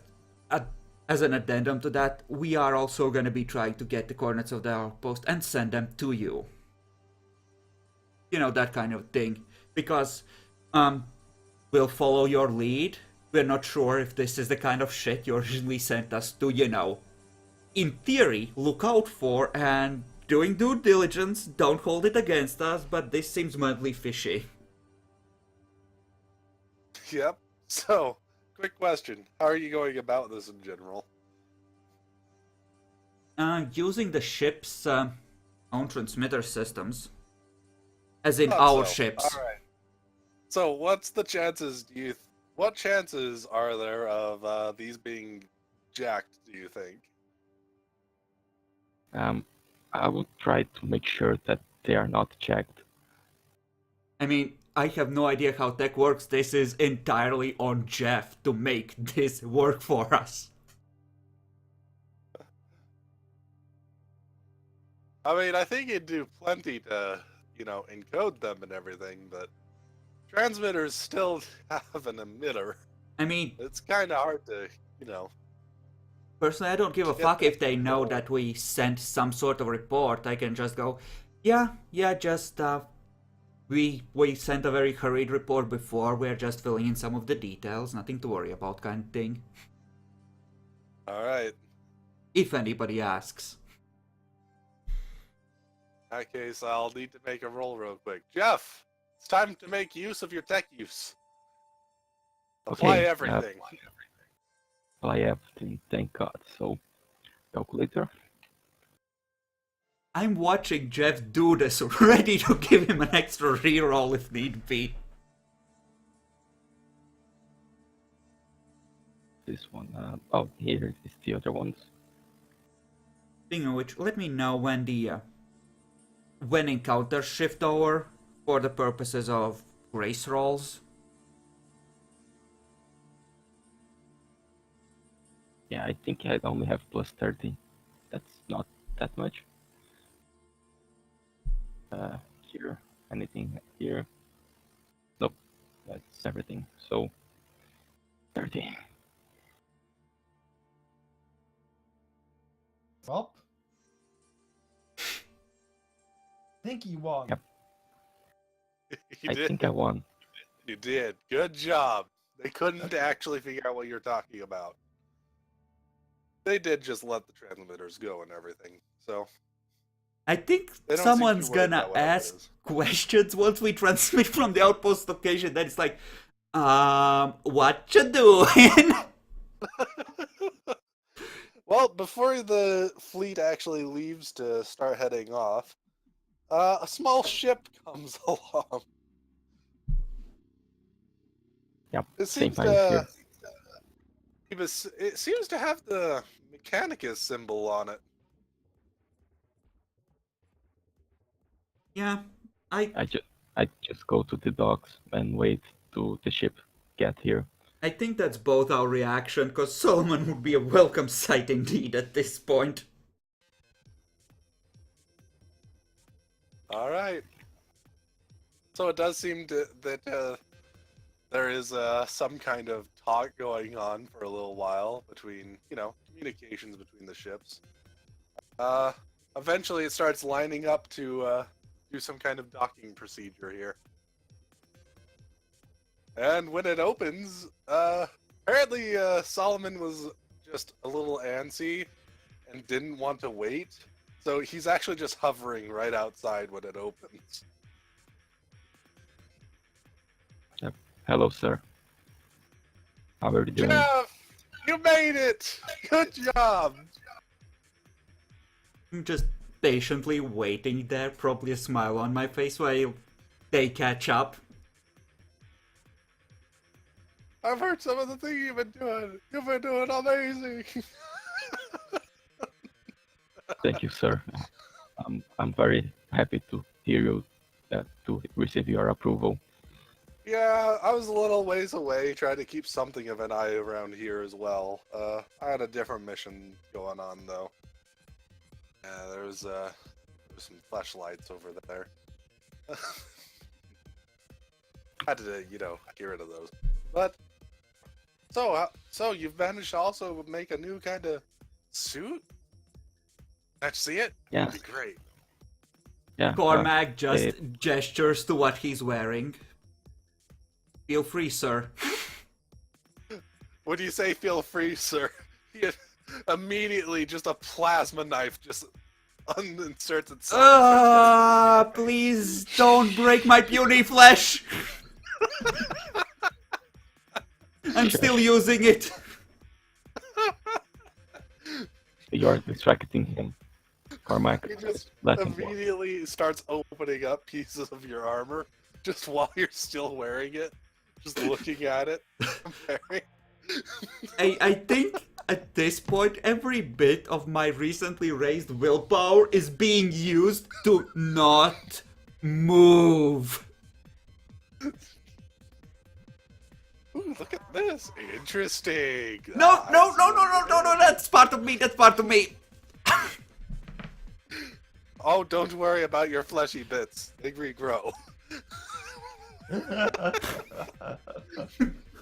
as an addendum to that, we are also gonna be trying to get the coordinates of the outpost and send them to you. You know, that kind of thing. Because, we'll follow your lead. We're not sure if this is the kind of shit you originally sent us to, in theory, look out for, and doing due diligence, don't hold it against us, but this seems mildly fishy. yep. So, quick question. How are you going about this in general? Using the ship's own transmitter systems. As in Thought our so. ships. Alright. So, what's the chances, what chances are there of these being jacked, do you think? I will try to make sure that they are not checked. I mean, I have no idea how tech works. This is entirely on Jeff to make this work for us. I mean, I think it'd do plenty to, encode them and everything, but transmitters still have an emitter. I mean, It's kind of hard to, personally, I don't give a Get fuck that if they know signal. that we sent some sort of report. I can just go, yeah, just we sent a very hurried report before. We're just filling in some of the details. Nothing to worry about, kind of thing. All right. If anybody asks. In that case, I'll need to make a roll real quick. Jeff, it's time to make use of your tech use. Apply Okay, everything. Apply everything, thank God. So, calculator. I'm watching Jeff do this, ready to give him an extra reroll if need be. This one. Oh, here is the other ones. Speaking of which, let me know when the when encounters shift over for the purposes of grace rolls. Yeah, I think I only have plus 30. That's not that much. Here, anything here? Nope, that's everything. So, 30. Up. I think you won. Yep. You I did. think I won. You did. Good job. They couldn't actually figure out what you're talking about. They did just let the transmitters go and everything. So I think they don't seem someone's too worried gonna about what it ask is. questions once we transmit from the outpost location. Then it's like, what you doing? Well, before the fleet actually leaves to start heading off, a small ship comes along. Yep, It same seems time to. here. It seems to have the Mechanicus symbol on it. Yeah, I I just go to the docks and wait to the ship get here. think that's both our reaction, because Solomon would be a welcome sight indeed at this point. All right. So it does seem that there is some kind of talk going on for a little while between, communications between the ships. Eventually it starts lining up to do some kind of docking procedure here. And when it opens, apparently Solomon was just a little antsy and didn't want to wait. So he's actually just hovering right outside when it opens. Yep. Hello, sir. How are you doing? Jeff, you made it! Good job! I'm just patiently waiting there, probably a smile on my face while they catch up. I've heard some of the things you've been doing. You've been doing amazing. Thank you, sir. I'm very happy to hear you, to receive your approval. Yeah, I was a little ways away trying to keep something of an eye around here as well. I had a different mission going on though. Yeah, there was some flashlights over there. Had to, get rid of those. But so you've managed to also make a new kind of suit? Can I see it? Yeah. That'd be great. Yeah. Cormac just they- gestures to what he's wearing. Feel free, sir. When you say feel free, sir, he immediately just a plasma knife just inserts itself. Please don't break my puny flesh! I'm still using it. You're distracting him, Cormac. He just Let him go. immediately starts opening up pieces of your armor just while you're still wearing it, just looking at it, comparing. I think at this point, every bit of my recently raised willpower is being used to not move. Ooh, look at this! Interesting. No, I no, see no, what no, you no, no, did. no, that's part of me, that's part of me. Oh, don't worry about your fleshy bits. They regrow.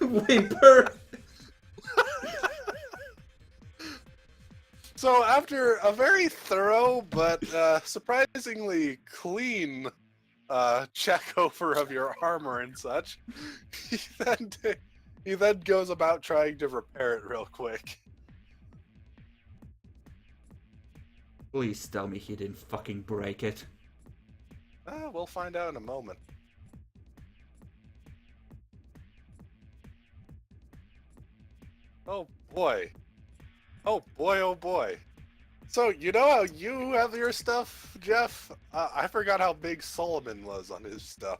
Whimper. So after a very thorough but surprisingly clean check over of your armor and such, he then goes about trying to repair it real quick. Please tell me he didn't fucking break it. We'll find out in a moment. Oh boy. Oh boy, oh boy. So, you know how you have your stuff, Jeff? I forgot how big Solomon was on his stuff.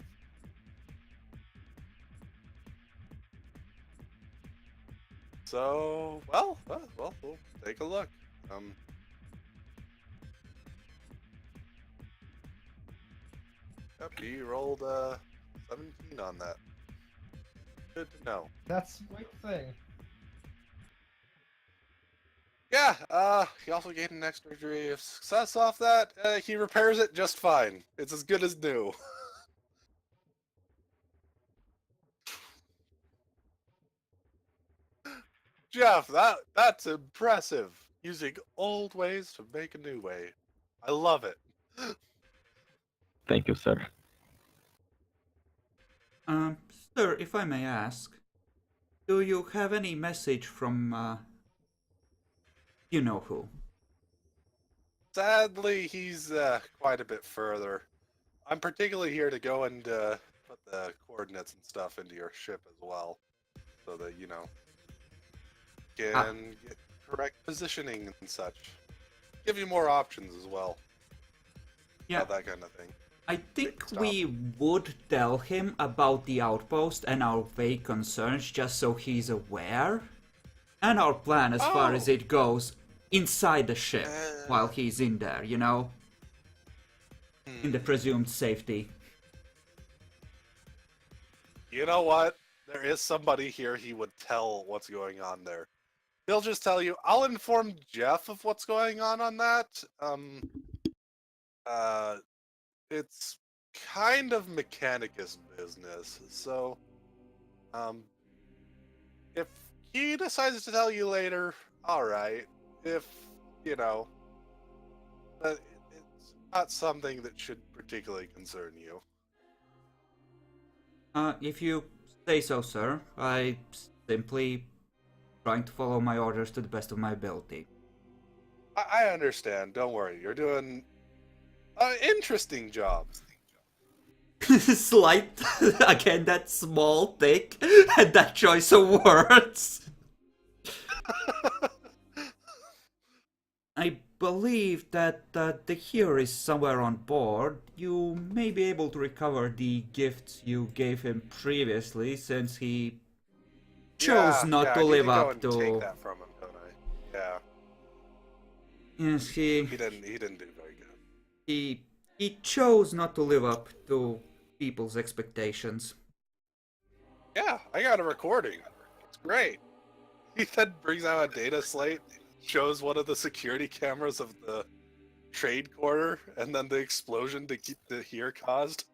So, well, we'll take a look. Yep, he rolled 17 on that. Good to know. That's a great thing. Yeah, he also gained an extra degree of success off that. He repairs it just fine. It's as good as new. Jeff, that's impressive. Using old ways to make a new way. I love it. Thank you, sir. Sir, if I may ask, do you have any message from, you know who? Sadly, he's quite a bit further. I'm particularly here to go and put the coordinates and stuff into your ship as well, so that, you know, can get correct positioning and such. Give you more options as well. Yeah, That kind of thing. I think Stop. we would tell him about the outpost and our vague concerns just so he's aware. And our plan as far as Oh. it goes inside the ship while he's in there, you know? In the presumed safety. You know what? There is somebody here he would tell what's going on there. He'll just tell you, I'll inform Jeff of what's going on that. It's kind of Mechanicus business, so, if he decides to tell you later, alright. If, you know, but it's not something that should particularly concern you. If you say so, sir, I simply trying to follow my orders to the best of my ability. I understand, don't worry. You're doing an interesting job. Slight, again, that small, thick, and that choice of words. I believe that the hero is somewhere on board. You may be able to recover the gifts you gave him previously, since he chose not to I need live go up and to. take that from him, don't I? Yeah, Yes, he he didn't do very good. he chose not to live up to people's expectations. Yeah, I got a recording. It's great. He then brings out a data slate, shows one of the security cameras of the trade quarter, and then the explosion the here caused.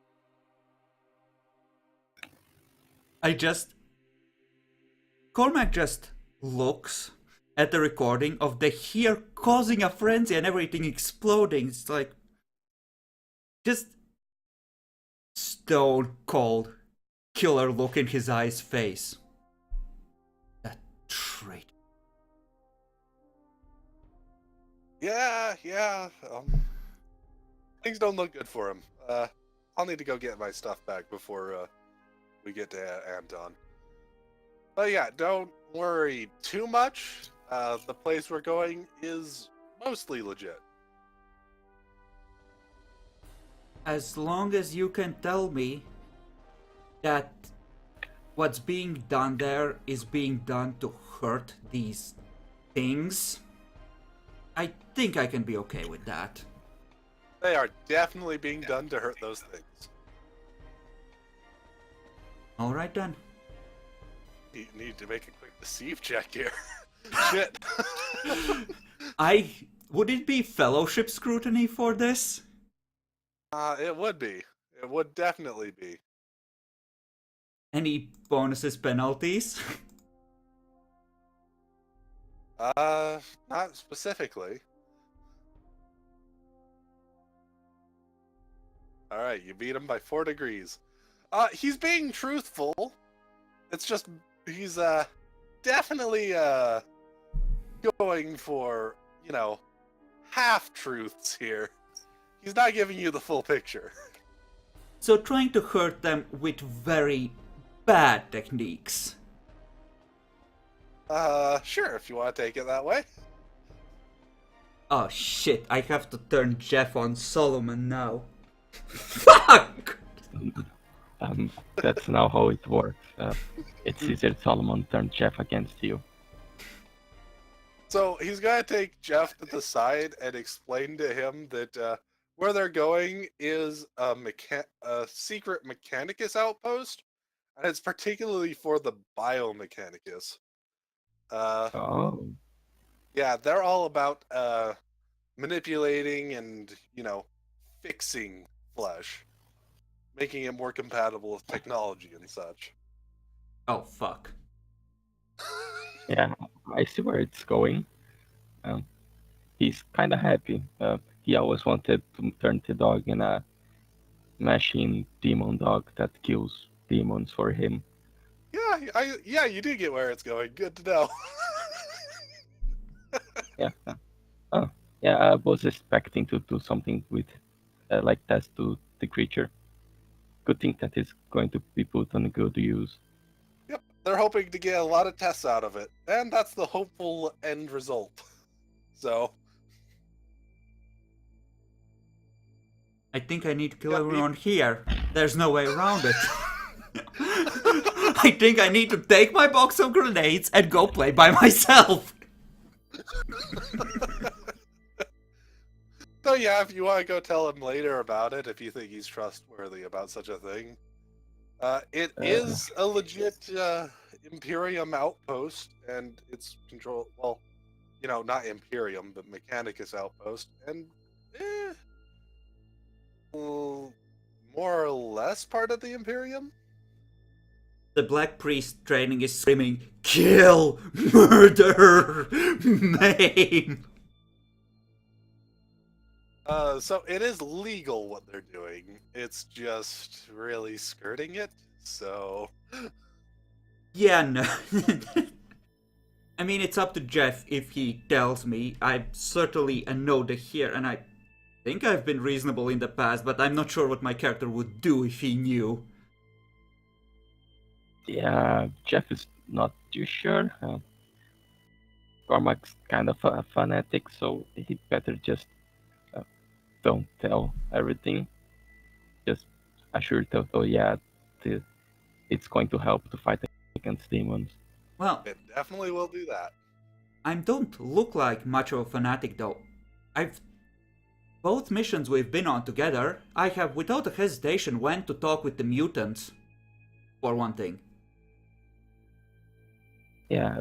Cormac just looks at the recording of the here causing a frenzy and everything exploding. It's like just stone cold killer look in his eyes face. That trait. Yeah. Things don't look good for him. I'll need to go get my stuff back before we get to Anton. But yeah, don't worry too much. The place we're going is mostly legit. As long as you can tell me that what's being done there is being done to hurt these things, I think I can be okay with that. They are definitely being done to hurt those things. Alright then. You need to make a quick deceive check here. Shit. Would it be fellowship scrutiny for this? It would be. It would definitely be. Any bonuses, penalties? Not specifically. Alright, you beat him by 4 degrees. He's being truthful. It's just, he's, definitely, going for, half-truths here. He's not giving you the full picture. So trying to hurt them with very bad techniques. Sure, if you want to take it that way. Oh shit, I have to turn Jeff on Solomon now. Fuck! That's now how it works. It's easier Solomon turned Jeff against you. So he's gonna take Jeff to the side and explain to him that where they're going is a secret Mechanicus outpost, and it's particularly for the Biomechanicus. Oh. Yeah, they're all about manipulating and fixing flesh, making it more compatible with technology and such. Oh fuck. Yeah, I see where it's going. He's kind of happy. He always wanted to turn the dog in a machine demon dog that kills demons for him. Yeah, you do get where it's going. Good to know. Yeah. Oh, yeah. I was expecting to do something with like that to the creature. Good thing that is going to be put on good use. Yep, they're hoping to get a lot of tests out of it, and that's the hopeful end result. So, I think I need to kill Yeah, everyone here. There's no way around it. I think I need to take my box of grenades and go play by myself. so yeah, if you want to go tell him later about it, if you think he's trustworthy about such a thing. It is a legit Imperium outpost, and it's controlled, well, not Imperium, but Mechanicus outpost, and more or less part of the Imperium? The Black Priest training is screaming, kill, murder, maim. So it is legal what they're doing. It's just really skirting it, so... Yeah, no. I mean, it's up to Jeff if he tells me. I'm certainly a no to here, and I think I've been reasonable in the past, but I'm not sure what my character would do if he knew. Yeah, Jeff is not too sure. Cormac's kind of a fanatic, so he better just don't tell everything. Just assure Toto, yeah, it's going to help to fight against demons. Well, It definitely will do that. I don't look like much of a fanatic though. Both missions we've been on together, I have without a hesitation went to talk with the mutants. For one thing. Yeah,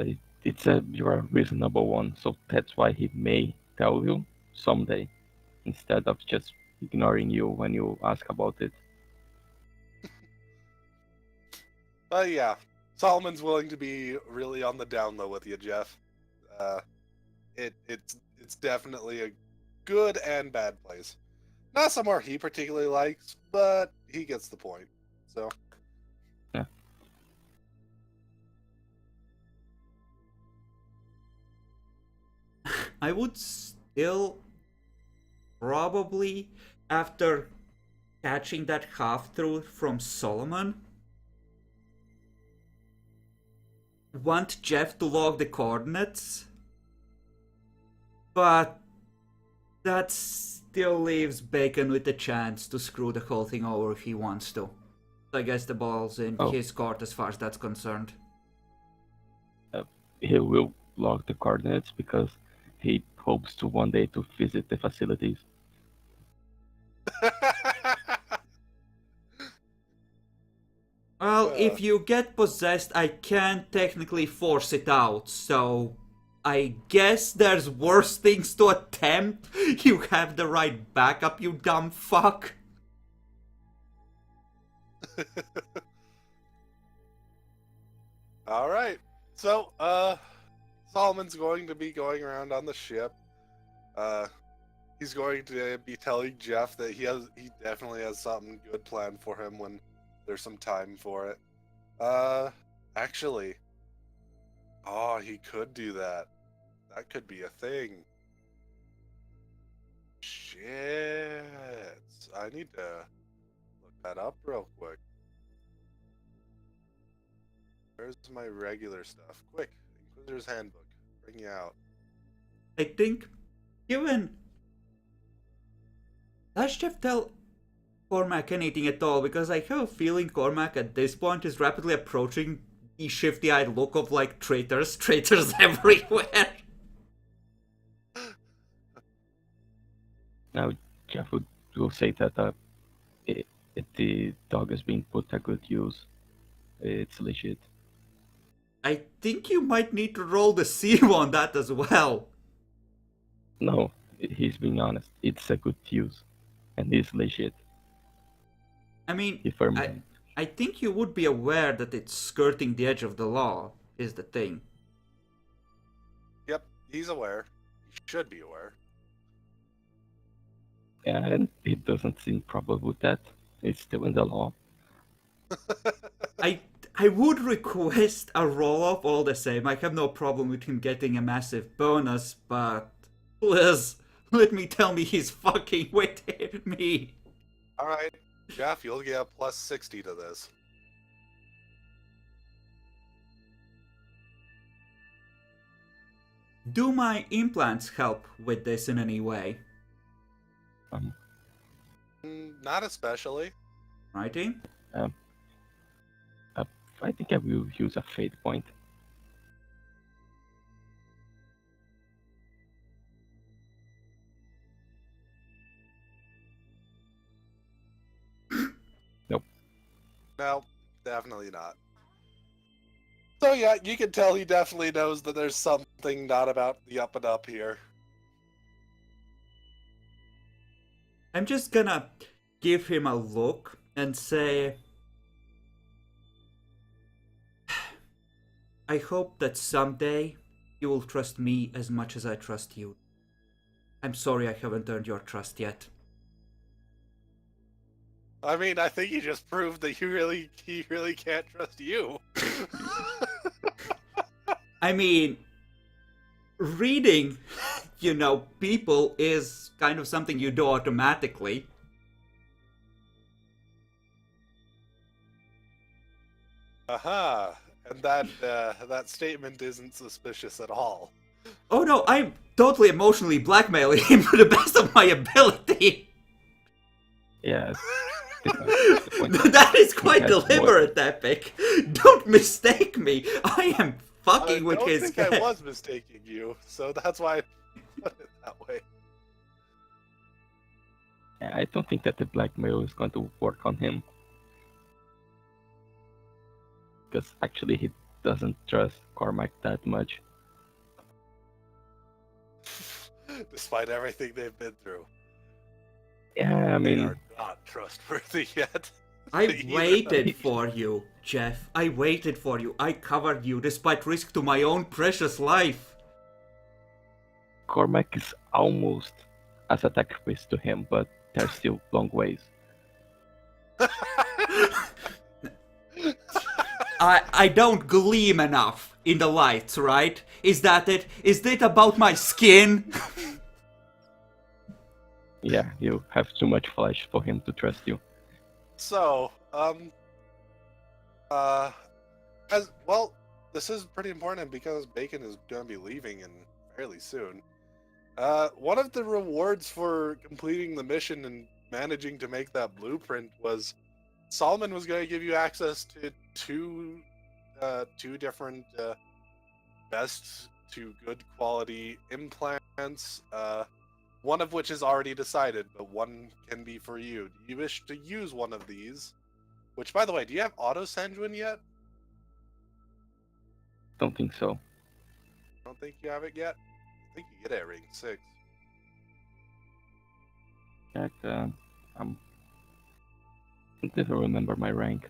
you're a reasonable one, so that's why he may tell you someday, instead of just ignoring you when you ask about it. But yeah, Solomon's willing to be really on the down low with you, Jeff. It's definitely a good and bad place. Not somewhere he particularly likes, but he gets the point. So Yeah. I would still probably, after catching that half-truth from Solomon, want Jeff to log the coordinates, but that still leaves Bacon with the chance to screw the whole thing over if he wants to. So I guess the ball's in his court as far as that's concerned. He will log the coordinates because he hopes to one day to visit the facilities. Well, if you get possessed, I can't technically force it out, so I guess there's worse things to attempt. You have the right backup, you dumb fuck. All right. So, Solomon's going to be going around on the ship. He's going to be telling Jeff that he definitely has something good planned for him when there's some time for it. Actually, he could do that. That could be a thing. Shit. I need to look that up real quick. Where's my regular stuff? Quick, Inquisitor's Handbook. Bring you out. I think, given... Does Jeff tell Cormac anything at all? Because I have a feeling Cormac at this point is rapidly approaching the shifty-eyed look of, like, traitors everywhere. Now, Jeff will say that the dog is being put to good use. It's legit. I think you might need to roll the seal on that as well. No, he's being honest. It's a good use, and it's legit. I mean, If I'm I think you would be aware that it's skirting the edge of the law, is the thing. Yep, he's aware. He should be aware. and it doesn't seem probable that it's still in the law. I would request a roll-up all the same. I have no problem with him getting a massive bonus, but please, let me tell me he's fucking with me. Alright, Jeff, you'll get a plus 60 to this. Do my implants help with this in any way? Not especially. Righty? I think I will use a fate point. Nope. No, definitely not. So yeah, you can tell he definitely knows that there's something not about the up and up here. I'm just gonna give him a look and say, I hope that someday you will trust me as much as I trust you. I'm sorry I haven't earned your trust yet. I mean, I think he just proved that he really can't trust you. I mean, reading, people is kind of something you do automatically. Aha. And that statement isn't suspicious at all. Oh no, I'm totally emotionally blackmailing him to the best of my ability. Yeah. That is quite deliberate, Epic. Don't mistake me. I am fucking with his I don't think I was mistaking you, so that's why I put it that way. I don't think that the blackmail is going to work on him. Because actually he doesn't trust Cormac that much. Despite everything they've been through. Yeah, I They mean, are not trustworthy yet. I waited for you, Jeff. I waited for you. I covered you despite risk to my own precious life. Cormac is almost as attack risk to him, but there's still long ways. I don't gleam enough in the lights, right? Is that it? Is it about my skin? Yeah, you have too much flesh for him to trust you. So, as well, this is pretty important because Bacon is going to be leaving in fairly soon. One of the rewards for completing the mission and managing to make that blueprint was Solomon was going to give you access to two different best to good quality implants. One of which is already decided, but one can be for you. Do you wish to use one of these? Which, by the way, do you have auto sanguine yet? Don't think so. Don't think you have it yet. I think you get it at rank 6. I don't remember my rank.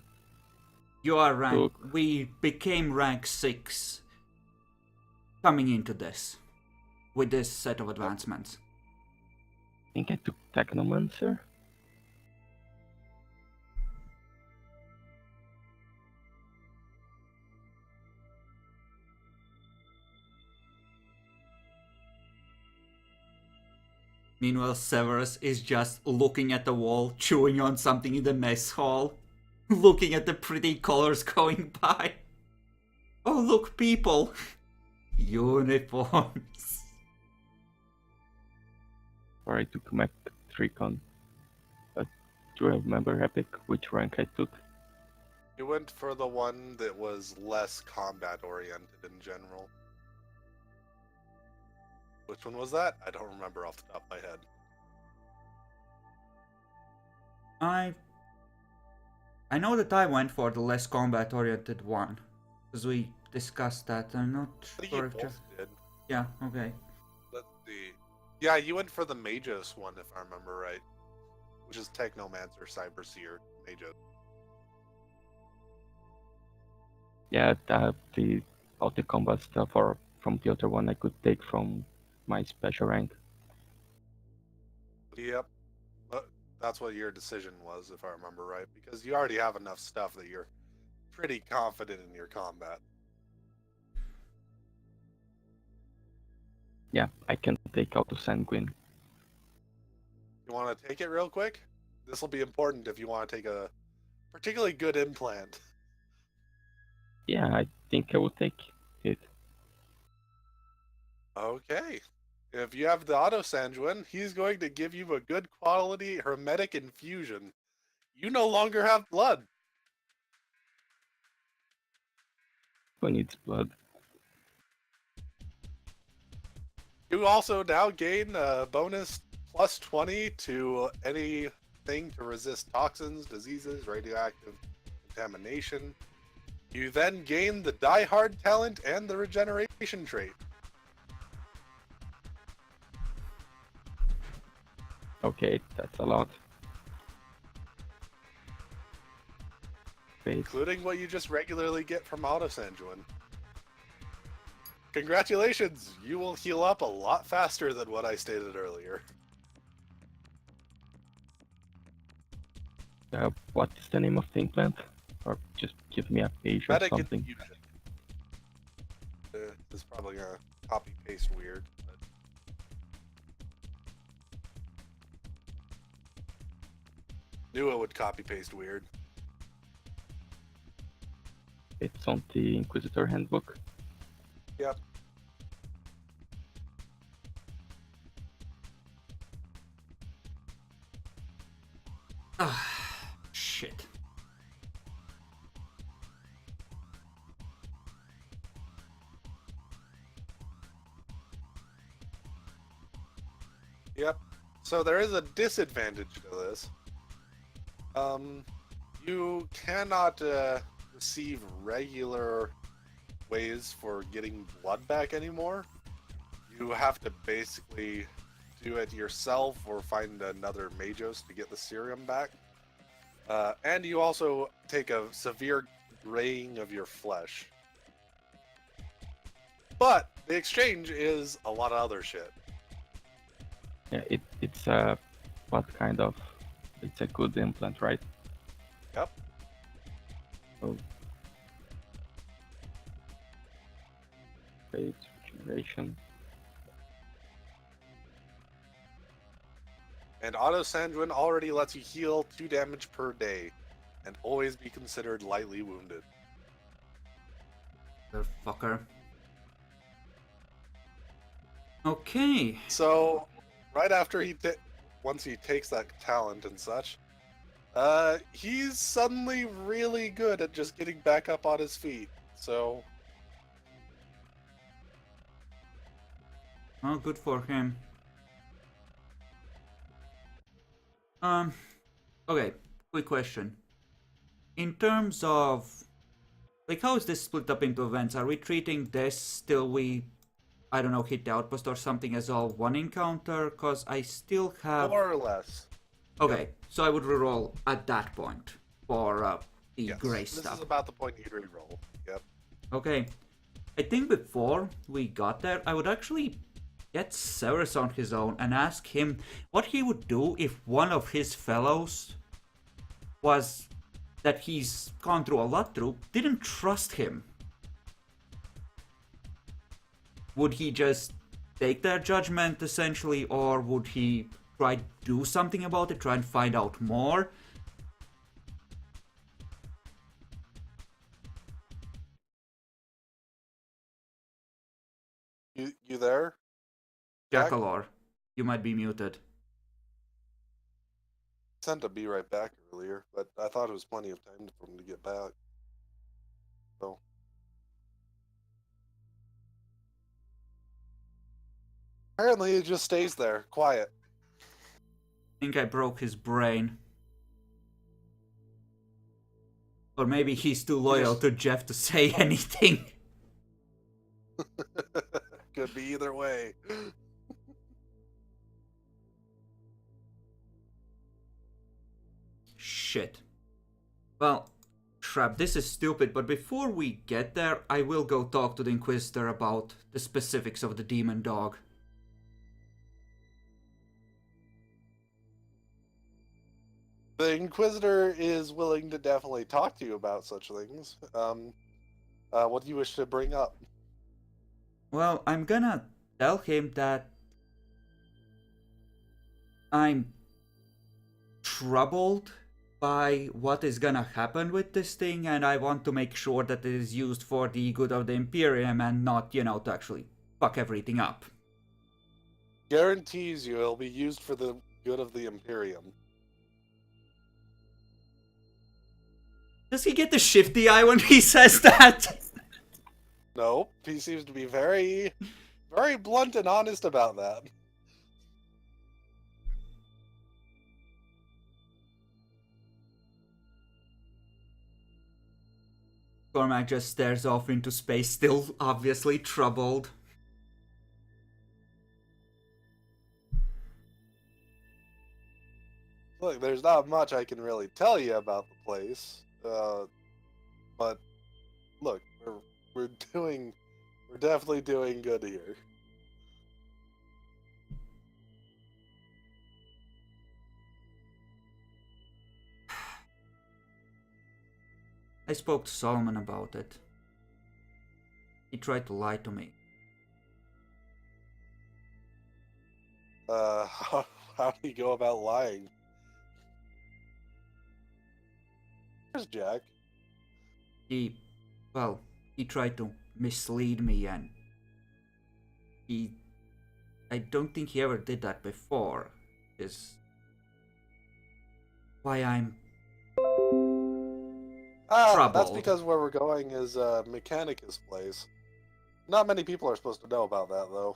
You are rank. Took- We became rank 6 coming into this with this set of advancements. I think I took Technomancer. Meanwhile, Severus is just looking at the wall, chewing on something in the mess hall, looking at the pretty colors going by. Oh, look, people! Uniforms. Or I took Mech Tricon. Do I remember Epic which rank I took? You went for the one that was less combat oriented in general. Which one was that? I don't remember off the top of my head. I know that I went for the less combat oriented one, because we discussed that. I'm not I think sure you if both just... did. Yeah, okay. Let's see. Yeah, you went for the Magus one, if I remember right. Which is Technomancer, Cyberseer, Magus. Yeah, all the combat stuff or from the other one I could take from my special rank. Yep. That's what your decision was, if I remember right. Because you already have enough stuff that you're pretty confident in your combat. Yeah, I can take Auto Sanguine. You want to take it real quick? This will be important if you want to take a particularly good implant. Yeah, I think I will take it. Okay. If you have the Auto Sanguine, he's going to give you a good quality hermetic infusion. You no longer have blood. Who needs blood? You also now gain a bonus plus 20 to anything to resist toxins, diseases, radioactive contamination. You then gain the Die Hard talent and the regeneration trait. Okay, that's a lot. Wait, Including what you just regularly get from Auto Sanguine. Congratulations! You will heal up a lot faster than what I stated earlier. what is the name of the implant? Or just give me a page or Medic something. infusion. This is probably gonna copy paste weird. But... Knew it would copy paste weird. It's on the Inquisitor handbook. Yep. Shit. Yep. So there is a disadvantage to this. You cannot receive regular ways for getting blood back anymore. You have to basically do it yourself or find another Magos to get the serum back. And you also take a severe graying of your flesh. But the exchange is a lot of other shit. Yeah, it's what kind of... It's a good implant, right? Yep. Oh. Fate, regeneration. And Auto Sanguine already lets you heal 2 damage per day and always be considered lightly wounded. Fucker. Okay. So, right after once he takes that talent and such, he's suddenly really good at just getting back up on his feet. So, Oh, good for him. Okay, quick question. In terms of, like, how is this split up into events? Are we treating this till we, I don't know, hit the outpost or something as all one encounter? Because I still have... more or less. Okay, so I would reroll at that point for the Yes. gray This stuff. is about the point you'd re-roll. Yep. Okay. I think before we got there, I would actually get Severus on his own and ask him what he would do if one of his fellows was that he's gone through a lot through didn't trust him. Would he just take their judgment essentially, or would he try to do something about it, try and find out more? You there? Jack? Jackalor, you might be muted. Sent a be right back earlier, but I thought it was plenty of time for him to get back. So. Apparently it just stays there, quiet. I think I broke his brain. Or maybe he's too loyal to Jeff to say anything. Could be either way. Shit. Well, Shrap, this is stupid, but before we get there, I will go talk to the Inquisitor about the specifics of the demon dog. The Inquisitor is willing to definitely talk to you about such things. What do you wish to bring up? Well, I'm gonna tell him that I'm troubled by what is gonna happen with this thing, and I want to make sure that it is used for the good of the Imperium and not, you know, to actually fuck everything up. Guarantees you it'll be used for the good of the Imperium. Does he get the shifty eye when he says that? No, he seems to be very, very blunt and honest about that. Cormac just stares off into space, still obviously troubled. Look, there's not much I can really tell you about the place, but look, we're definitely doing good here. I spoke to Solomon about it. He tried to lie to me. How do you go about lying? Where's Jack? He tried to mislead me, and I don't think he ever did that before. Is why I'm That's troubled. because where we're going is Mechanicus' place. Not many people are supposed to know about that, though.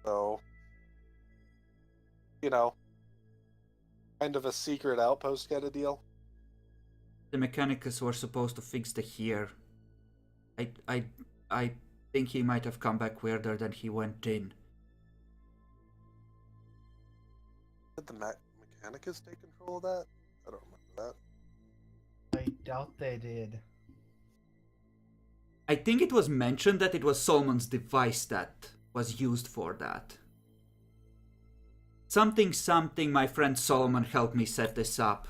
So, you know, kind of a secret outpost kind of deal. The Mechanicus were supposed to fix the here. I think he might have come back weirder than he went in. Did the Mechanicus take control of that? I don't remember that. I doubt they did. I think it was mentioned that it was Solomon's device that was used for that. Something, my friend Solomon helped me set this up.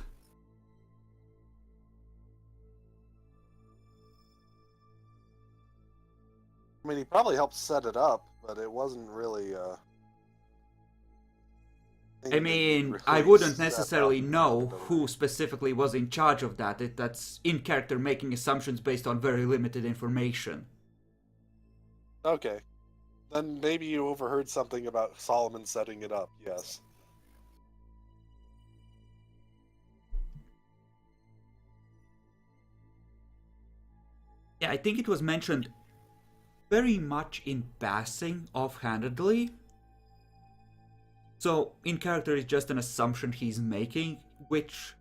I mean, he probably helped set it up, but it wasn't really, I mean, I wouldn't necessarily know who specifically was in charge of that. That's in character making assumptions based on very limited information. Okay. Then maybe you overheard something about Solomon setting it up, yes. Yeah, I think it was mentioned very much in passing, offhandedly. So, in character is just an assumption he's making, which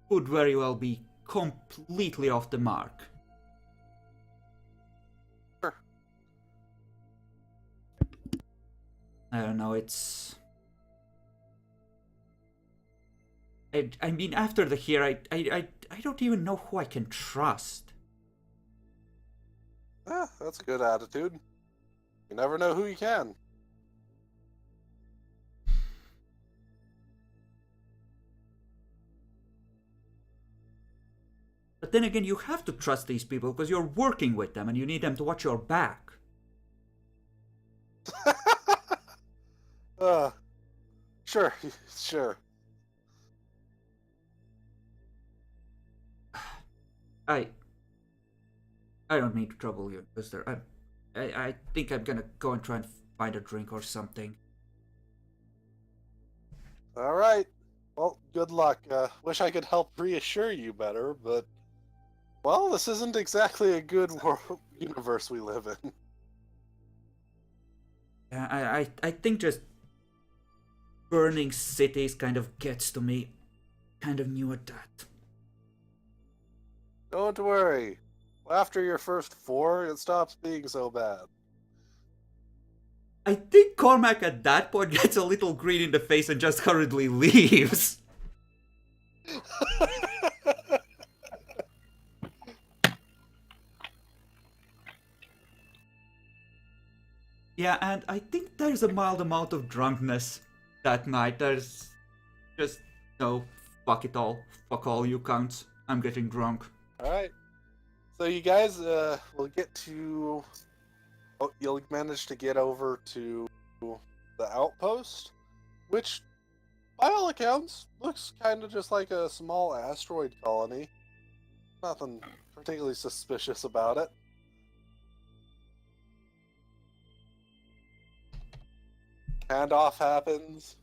could very well be completely off the mark. Sure. I don't know, it's... I mean, after the here, I don't even know who I can trust. That's a good attitude. You never know who you can. But then again, you have to trust these people because you're working with them and you need them to watch your back. Sure, sure. I don't mean to trouble you, Mister. I think I'm gonna go and try and find a drink or something. All right. Well, good luck. Wish I could help reassure you better, but well, this isn't exactly a good universe we live in. Yeah, I think just burning cities kind of gets to me. Kind of new at that. Don't worry. After your first 4, it stops being so bad. I think Cormac at that point gets a little green in the face and just hurriedly leaves. Yeah, and I think there's a mild amount of drunkenness that night. There's just, no, fuck it all. Fuck all you counts. I'm getting drunk. Alright. So you guys will get to... Oh, you'll manage to get over to the outpost, which, by all accounts, looks kind of just like a small asteroid colony. Nothing particularly suspicious about it. Handoff happens.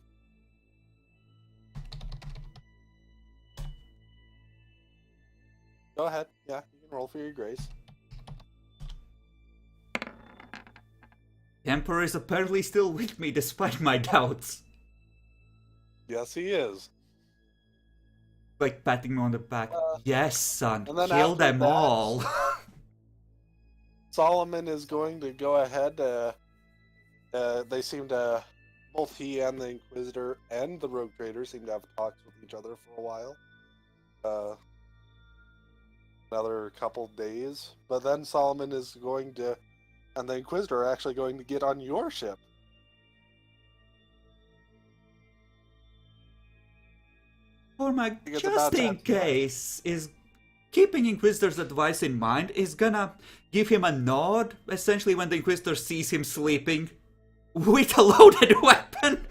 Go ahead. Yeah, you can roll for your grace. The Emperor is apparently still with me despite my doubts. Yes, he is. Like patting me on the back. Yes, son, and then kill after them that, all. Solomon is going to go ahead. They seem to, both he and the Inquisitor and the Rogue Trader seem to have talks with each other for a while. Another couple days. But then Solomon is going to, and the Inquisitor are actually going to get on your ship. Cormac, It's just about in that. case, is keeping Inquisitor's advice in mind, is gonna give him a nod, essentially when the Inquisitor sees him sleeping, with a loaded weapon.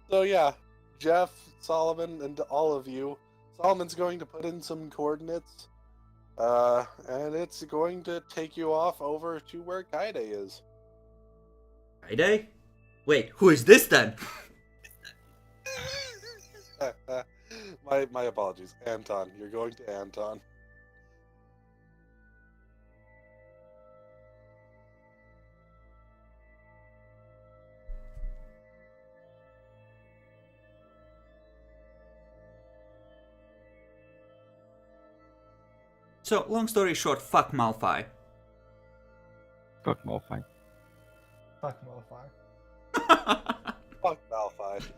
So yeah, Jeff, Solomon, and all of you. Solomon's going to put in some coordinates, and it's going to take you off over to where Kaide is. Friday? Wait, who is this then? My apologies, Anton. You're going to Anton. So, long story short, fuck Malphite. Fuck Malphite. Fuck Malphite. Fuck Malphite.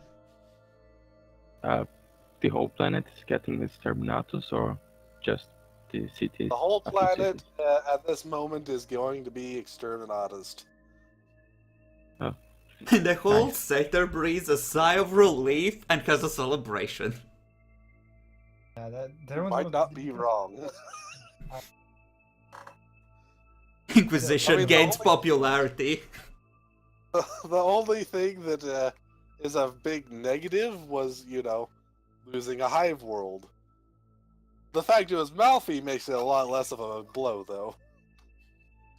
The whole planet is getting exterminatus, or just the cities? The whole a few planet cities? at this moment is going to be exterminatus. Oh, And the whole Nice. sector breathes a sigh of relief and has a celebration. Yeah, that Might not be wrong. Inquisition I mean, the gains only- popularity. The only thing that is a big negative was, losing a hive world. The fact it was Malfi makes it a lot less of a blow, though.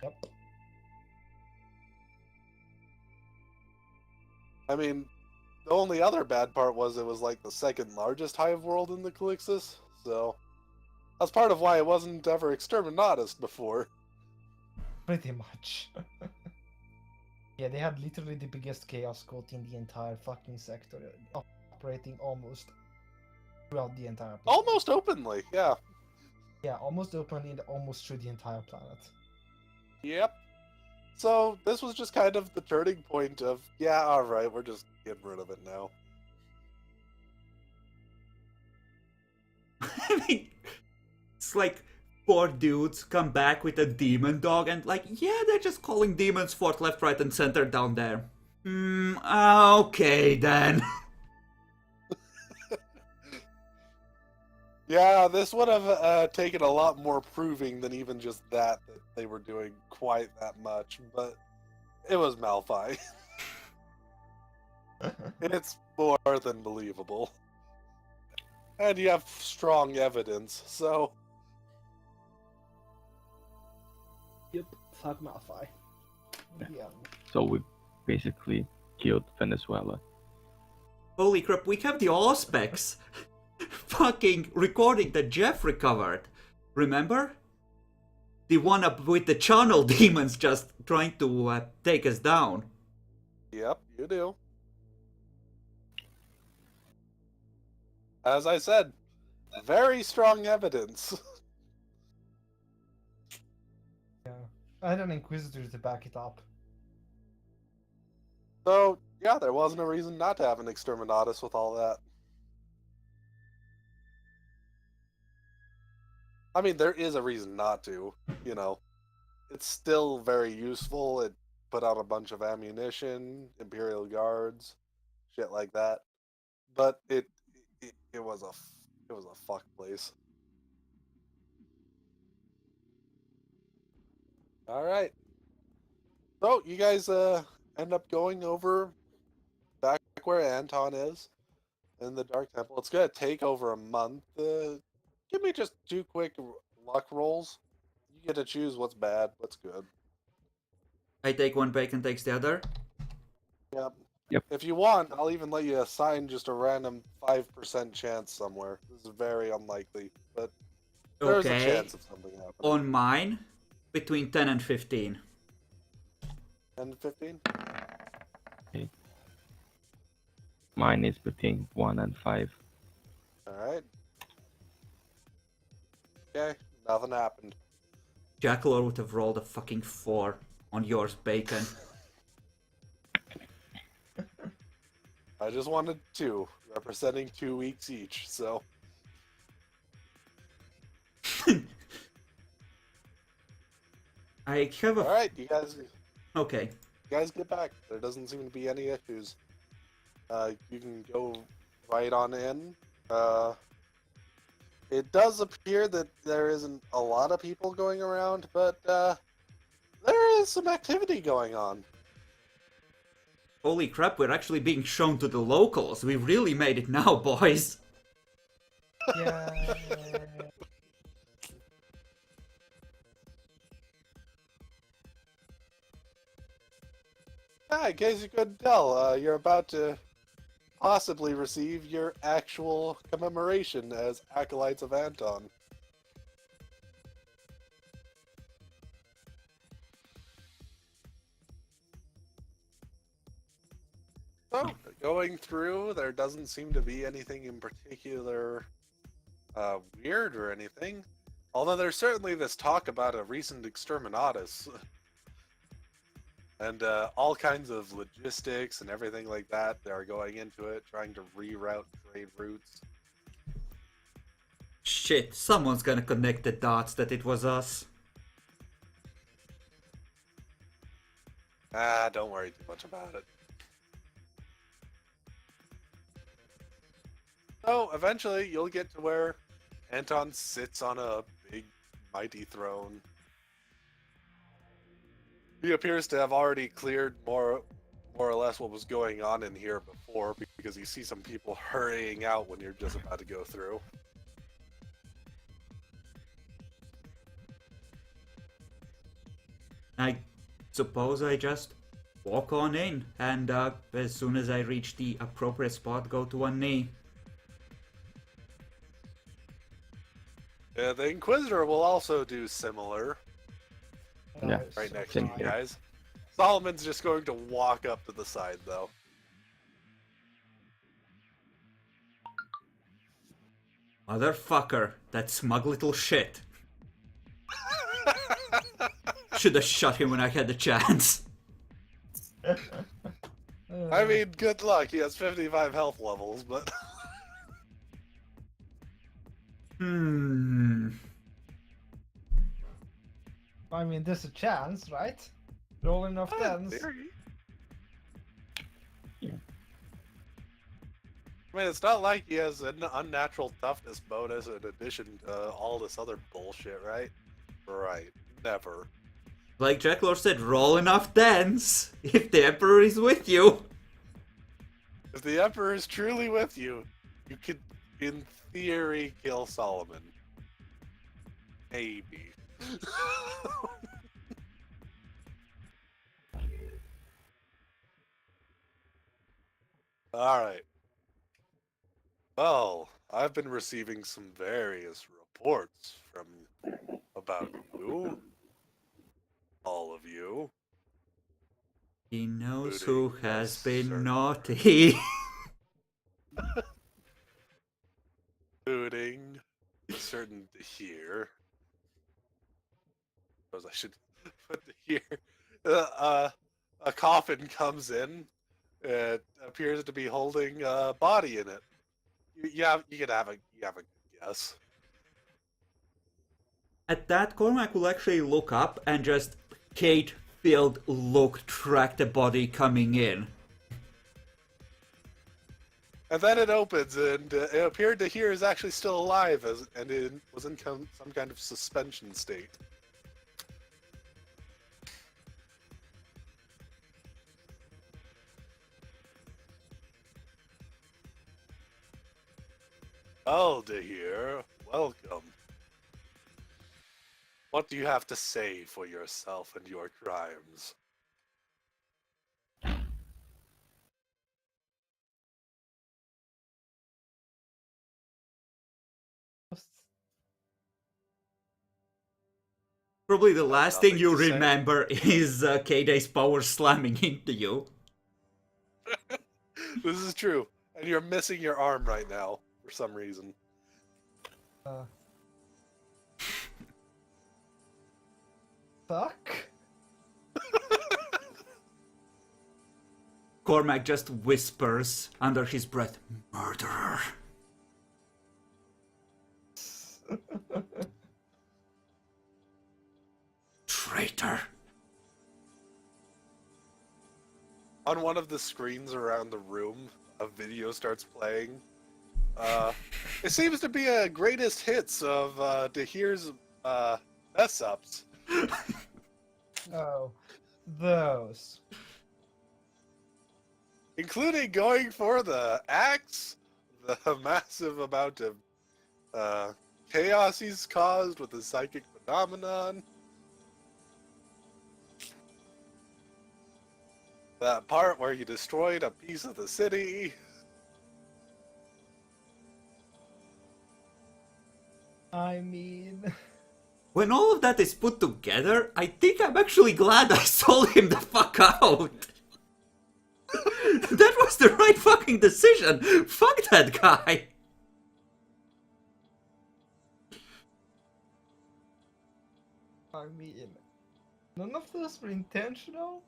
Yep. I mean, the only other bad part was it was like the second largest hive world in the Calixtus, so that's part of why it wasn't ever exterminatus before. Pretty much. Yeah, they had literally the biggest chaos cult in the entire fucking sector, operating almost throughout the entire planet. Almost openly, yeah. Yeah, almost openly and almost through the entire planet. Yep. So this was just kind of the turning point of, yeah, alright, we're just getting rid of it now. I mean, it's like 4 dudes come back with a demon dog and like, yeah, they're just calling demons forth, left, right, and center down there. Okay then. Yeah, this would have taken a lot more proving than even just that they were doing quite that much, but it was Malphite. It's more than believable. And you have strong evidence, so... Yep, fuck Malphite. Yeah. So we basically killed Venezuela. Holy crap, we have the Auspex fucking recording that Jeff recovered. Remember? The one up with the channel demons just trying to take us down. Yep, you do. As I said, very strong evidence. Yeah. I had an Inquisitor to back it up. So, yeah, there wasn't a reason not to have an Exterminatus with all that. I mean, there is a reason not to, you know. It's still very useful. It put out a bunch of ammunition, Imperial Guards, shit like that. But it was a fuck place. All right. So you guys end up going over back where Anton is in the Dark Temple. It's gonna take over a month. Give me just 2 quick luck rolls. You get to choose what's bad, what's good. I take one, Bacon takes the other. Yep. Yep. If you want, I'll even let you assign just a random 5% chance somewhere. This is very unlikely, but there's a Okay. chance of something happening. On mine, between 10 and 15. 10 to 15? Mine is between 1 and 5. Alright. Okay, nothing happened. Jackalor would have rolled a fucking 4 on yours, Bacon. I just wanted 2, representing 2 weeks each, so... I have a... Alright, you Okay. guys get back. There doesn't seem to be any issues. You can go right on in. It does appear that there isn't a lot of people going around, but there is some activity going on. Holy crap, we're actually being shown to the locals. We really made it now, boys. Yeah. In case you couldn't tell, you're about to possibly receive your actual commemoration as Acolytes of Anton. So, going through, there doesn't seem to be anything in particular weird or anything. Although there's certainly this talk about a recent exterminatus. And all kinds of logistics and everything like that. They are going into it, trying to reroute trade routes. Shit, someone's gonna connect the dots that it was us. Ah, don't worry too much about it. So, eventually, you'll get to where Anton sits on a big, mighty throne. He appears to have already cleared more or less what was going on in here before, because you see some people hurrying out when you're just about to go through. I suppose I just walk on in, and as soon as I reach the appropriate spot, go to one knee. The Inquisitor will also do similar, Yeah. right next to Same you here. guys. Solomon's just going to walk up to the side, though. Motherfucker, that smug little shit. should have shot him when I had the chance. I mean, good luck. He has 55 health levels, but... I mean, there's a chance, right? Roll enough tens. Yeah. I mean, it's not like he has an unnatural toughness bonus in addition to all this other bullshit, right? Right. Never. Like Jacklor said, roll enough tens if the Emperor is with you. If the Emperor is truly with you, you could, in theory, kill Solomon. Maybe. Alright. Well, I've been receiving some various reports from about you. All of you. He knows who Including has a been certain naughty. Including a certain here. Suppose I should put the here. A coffin comes in. It appears to be holding a body in it. You could have a guess. At that, Cormac will actually look up and just hate-filled look track the body coming in. And then it opens, and it appeared to here is actually still alive, and it was in some kind of suspension state. Oh, Dahir, welcome. What do you have to say for yourself and your crimes? Probably the last thing nothing you to say. remember is K-Day's power slamming into you. This is true, and you're missing your arm right now for some reason. Fuck. Cormac just whispers under his breath, "Murderer." Traitor. On one of the screens around the room, a video starts playing. It seems to be a greatest hits of Dahir's mess-ups. Oh, those. Including going for the axe, the massive amount of chaos he's caused with the psychic phenomenon. That part where you destroyed a piece of the city. I mean... When all of that is put together, I think I'm actually glad I sold him the fuck out. That was the right fucking decision. Fuck that guy. I mean... None of those were intentional?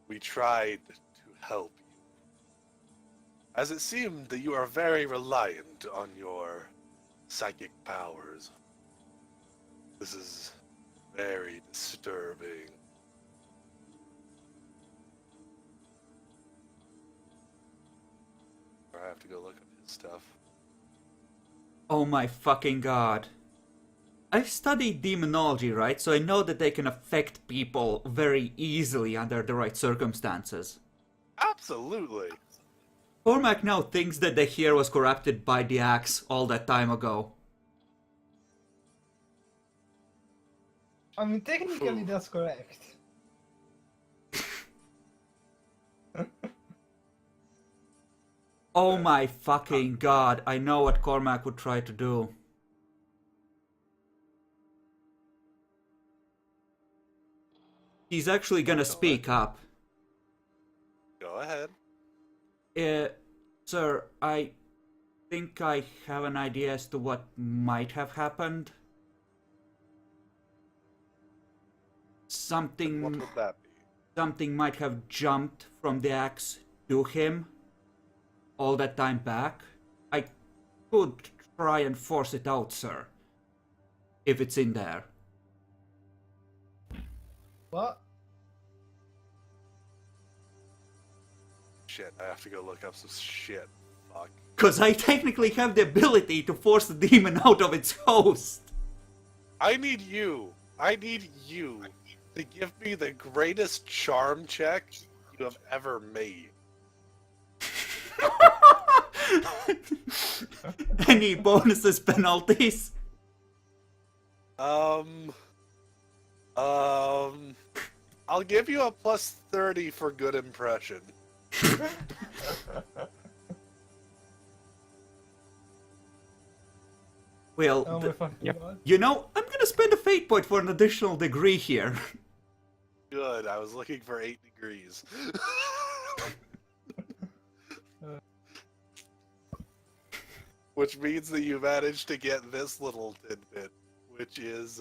We tried to help you. As it seemed that you are very reliant on your psychic powers. This is very disturbing. I have to go look at his stuff. Oh my fucking god. I've studied demonology, right? So I know that they can affect people very easily under the right circumstances. Absolutely. Cormac now thinks that the hero was corrupted by the axe all that time ago. I mean, technically that's correct. Oh my fucking god, I know what Cormac would try to do. He's actually gonna speak up. Go ahead. Sir, I think I have an idea as to what might have happened. something What would that be? something might have jumped from the axe to him all that time back. I could try and force it out, sir, if it's in there. What? Shit, I have to go look up some shit. Fuck. Because I technically have the ability to force the demon out of its host. I need you to give me the greatest charm check you have ever made. Any bonuses, penalties? I'll give you a plus 30 for good impression. Well, Oh my fucking Yep. god. you know, I'm gonna spend a fate point for an additional degree here. Good, I was looking for 8 degrees. Which means that you managed to get this little tidbit, which is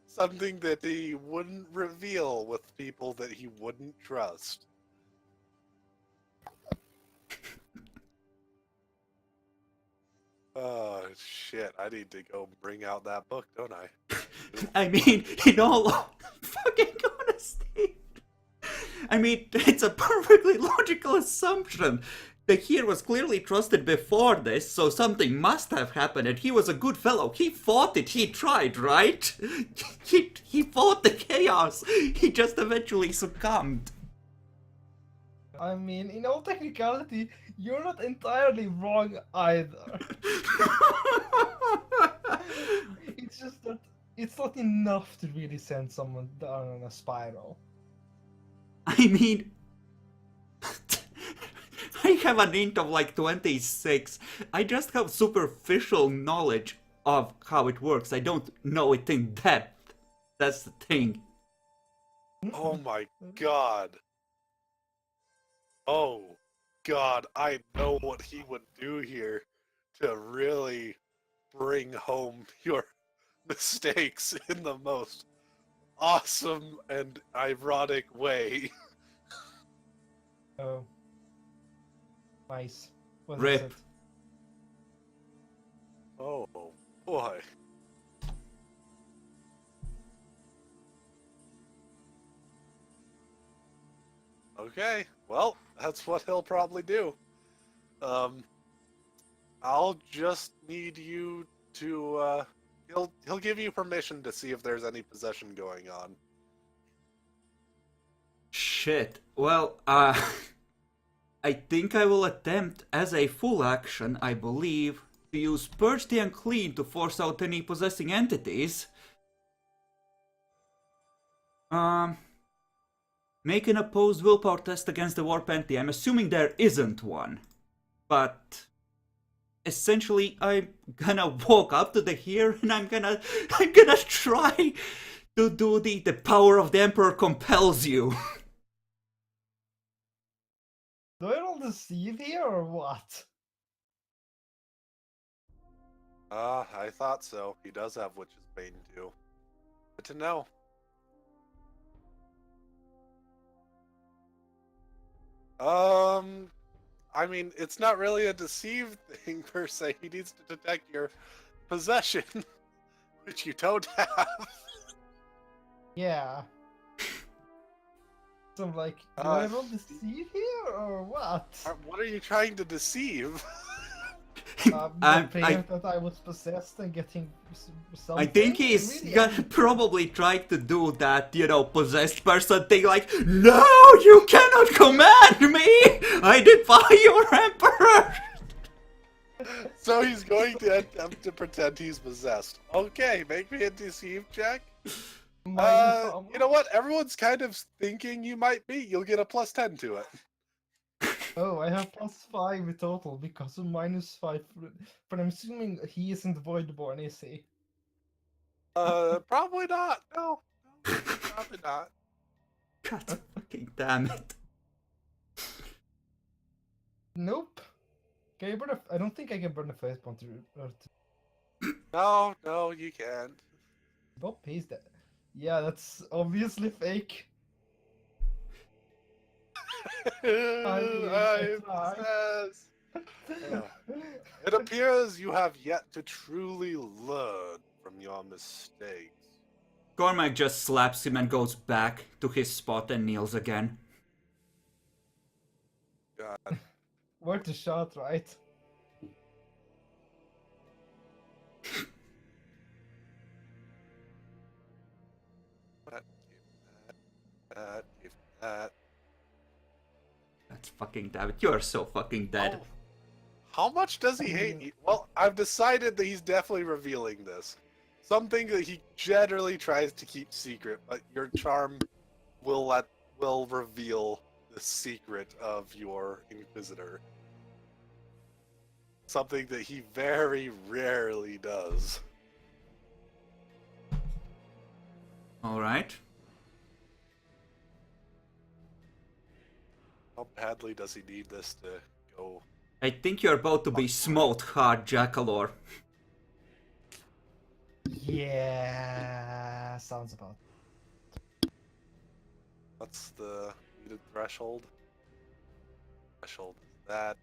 something that he wouldn't reveal with people that he wouldn't trust. Oh shit, I need to go bring out that book, don't I? I mean, in all fucking honesty, I mean, it's a perfectly logical assumption. The Here was clearly trusted before this, so something must have happened, and he was a good fellow. He fought it, he tried, right? He fought the chaos. He just eventually succumbed. I mean, in all technicality, you're not entirely wrong either. It's just that it's not enough to really send someone down on a spiral. I mean, I have an int of like 26. I just have superficial knowledge of how it works. I don't know it in depth. That's the thing. Oh my god. Oh god, I know what he would do here to really bring home your mistakes in the most awesome and ironic way. Oh. Nice. What is Rip. it? Oh boy. Okay, well, that's what he'll probably do. I'll just need you to, he'll give you permission to see if there's any possession going on. Shit. Well, I think I will attempt, as a full action, I believe, to use Purge the Unclean to force out any possessing entities. Make an opposed willpower test against the warp entity. I'm assuming there isn't one. But essentially, I'm gonna walk up to the Here and I'm gonna try to do the power of the Emperor compels you. Do I roll deceive here or what? I thought so. He does have Witch's Bane too. Good to know. I mean, it's not really a deceive thing per se. He needs to detect your possession, which you don't have. Yeah. So I'm like, do I roll deceive here or what? What are you trying to deceive? The fear that I was possessed and getting something. I think he's Really, probably trying to do that, possessed person thing like, no, you cannot command me! I defy your emperor! So he's going to attempt to pretend he's possessed. Okay, make me a deceive check. You know what? Everyone's kind of thinking you might be. You'll get a plus 10 to it. Oh, I have +5 total because of -5. But I'm assuming he isn't Voidborn, is he? Probably not. No, probably not. God fucking damn it. Nope. Can you burn I don't think I can burn a face point or No, you can't. Bob pays that. Yeah, that's obviously fake. I tried. It appears you have yet to truly learn from your mistakes. Cormac just slaps him and goes back to his spot and kneels again. God. Worth the shot, right? That. That's fucking damn it. You are so fucking dead. Oh, how much does he hate you? Well, I've decided that he's definitely revealing this. Something that he generally tries to keep secret, but your charm will reveal the secret of your Inquisitor. Something that he very rarely does. Alright. How badly does he need this to go? I think you're about to be smote hard, Jackalor. Yeah, sounds about. What's the needed threshold? Threshold is that.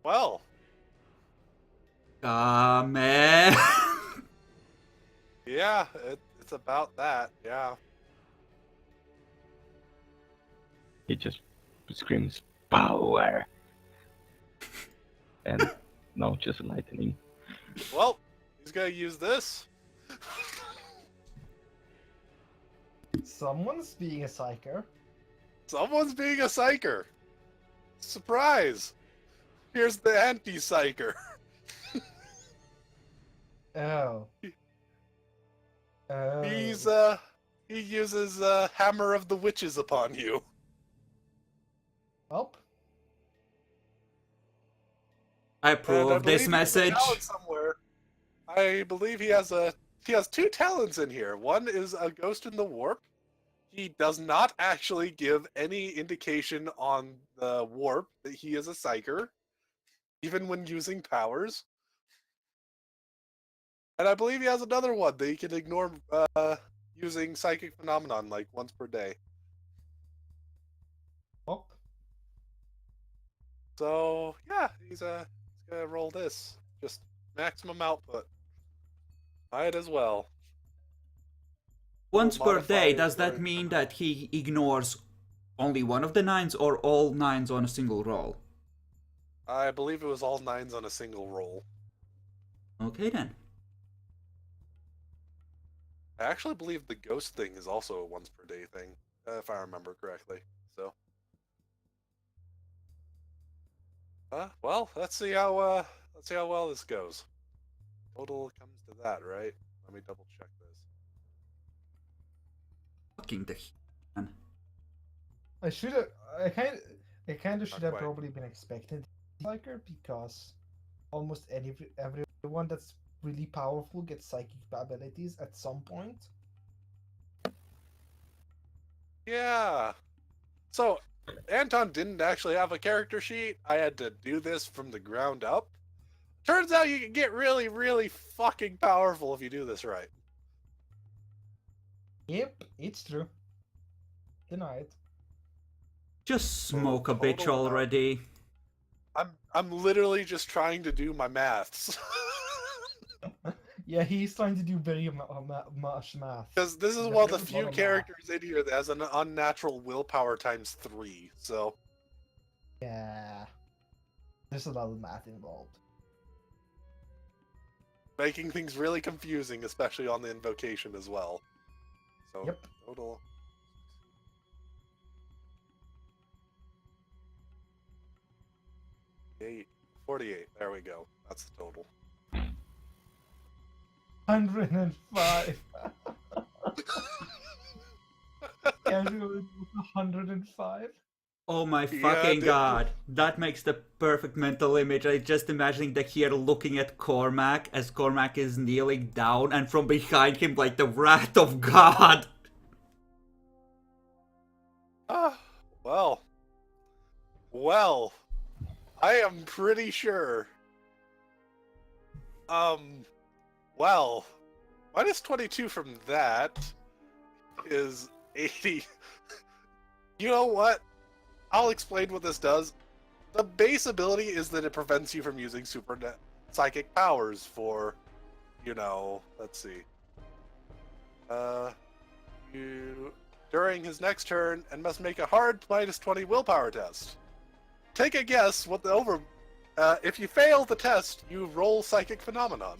Well, Man. yeah, it's about that, yeah. He just screams power, and no, just lightning. Well, he's gonna use this. Someone's being a psyker. Someone's being a psyker. Surprise! Here's the anti-psyker. Oh. Oh. He uses Hammer of the Witches upon you. Well, I And approve I of believe this he has a message. talent somewhere. I believe he has two talents in here. One is a Ghost in the Warp. He does not actually give any indication on the warp that he is a psyker, even when using powers. And I believe he has another one that he can ignore using psychic phenomenon like once per day. well, So yeah, he's gonna roll this. Just maximum output. Might as well. Once per day, Modifiers does that are- mean that he ignores only one of the nines or all nines on a single roll? I believe it was all nines on a single roll. Okay then. I actually believe the ghost thing is also a once per day thing, if I remember correctly. So, well, let's see how well this goes. Total comes to that, right? Let me double check this. Fucking the man. I should have. I kind of should have quite. probably been expecting psyker because almost everyone that's really powerful gets psychic abilities at some point. Yeah. So, Anton didn't actually have a character sheet. I had to do this from the ground up. Turns out you can get really, really fucking powerful if you do this right. Yep, it's true. Denied. Just smoke a total bitch amount. already. I'm literally just trying to do my maths. Yeah, he's trying to do very much math. Because this is Yeah, one of the there's a lot few of math. characters in here that has an unnatural willpower times 3. So, Yeah, there's a lot of math involved. making things really confusing, especially on the invocation as well. So, Yep. total. 48. There we go. That's the total. 105. Everyone was 105. Oh my Yeah, fucking dude. god. That makes the perfect mental image. I just imagining the hero looking at Cormac as Cormac is kneeling down and from behind him like the wrath of God. Ah, well. Well. I am pretty sure. Well. Minus 22 from that is 80. You know what? I'll explain what this does. The base ability is that it prevents you from using psychic powers for, let's see. During his next turn, and must make a hard minus 20 willpower test. Take a guess what if you fail the test, you roll Psychic Phenomenon.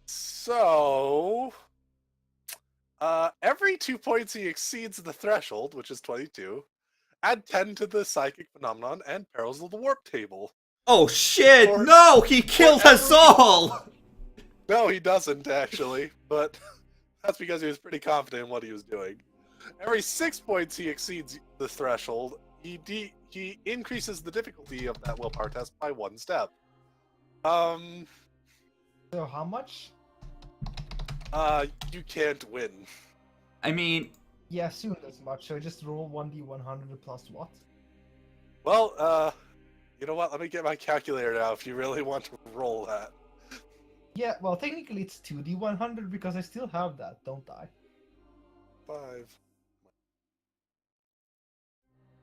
So, every 2 points he exceeds the threshold, which is 22, add 10 to the Psychic Phenomenon and Perils of the Warp table. Oh shit! No! He killed us all! No, he doesn't, actually, but that's because he was pretty confident in what he was doing. Every 6 points he exceeds the threshold, he increases the difficulty of that willpower test by 1 step. So how much? You can't win. I mean... Yeah, assume as much, so just roll 1d100 plus what? Well, you know what? Let me get my calculator now if you really want to roll that. Yeah, well, technically it's 2d100 because I still have that, don't I? 5,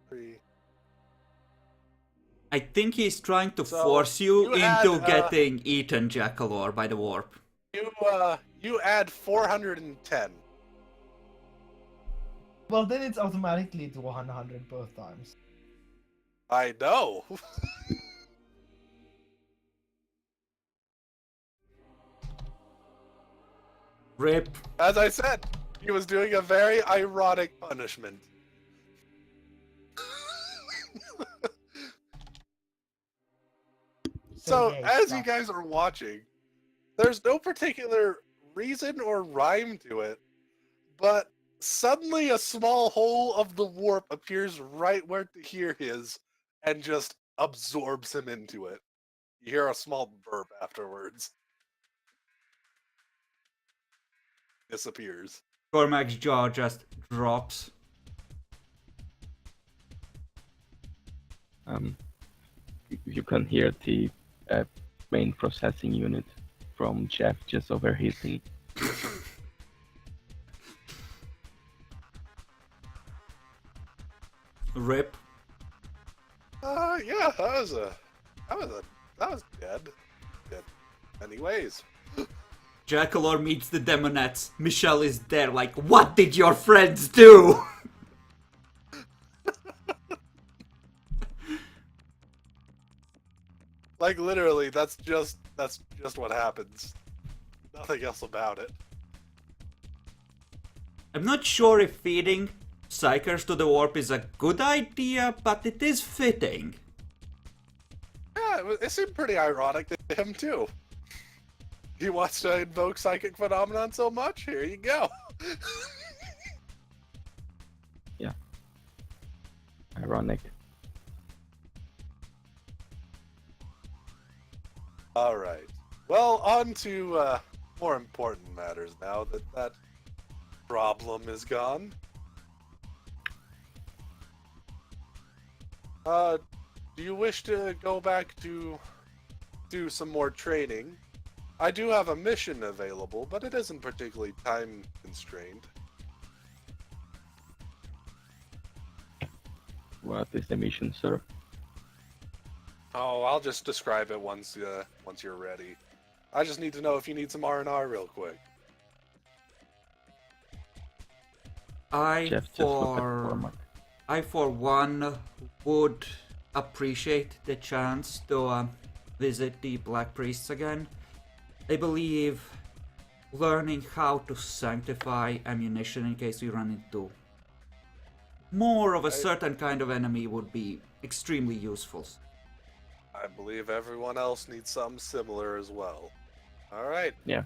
3. I think he's trying to force you into getting eaten, Jackalor, by the warp. You add 410. Well, then it's automatically to 100 both times. I know. Rip. As I said, he was doing a very ironic punishment. So, yay, as stop. you guys are watching, there's no particular reason or rhyme to it, but suddenly a small hole of the warp appears right where Tahir is and just absorbs him into it. You hear a small burp afterwards. Disappears. Cormac's jaw just drops. You can hear the main processing unit from Jeff just overheating. Rip. Yeah, that was dead. Dead. Anyways. Jackalor meets the Demonettes. Michelle is there like, what did your friends do? Like literally, that's just what happens. Nothing else about it. I'm not sure if feeding psykers to the warp is a good idea, but it is fitting. Yeah, it seemed pretty ironic to him too. He wants to invoke Psychic Phenomenon so much, here you go. Yeah. Ironic. Alright. Well, on to more important matters now that problem is gone. Do you wish to go back to do some more training? I do have a mission available, but it isn't particularly time constrained. What is the mission, sir? Oh, I'll just describe it once you're ready. I just need to know if you need some R&R real quick. I, for one, would appreciate the chance to visit the Black Priests again. I believe learning how to sanctify ammunition in case we run into more of a certain kind of enemy would be extremely useful. I believe everyone else needs something similar as well. Alright. Yeah.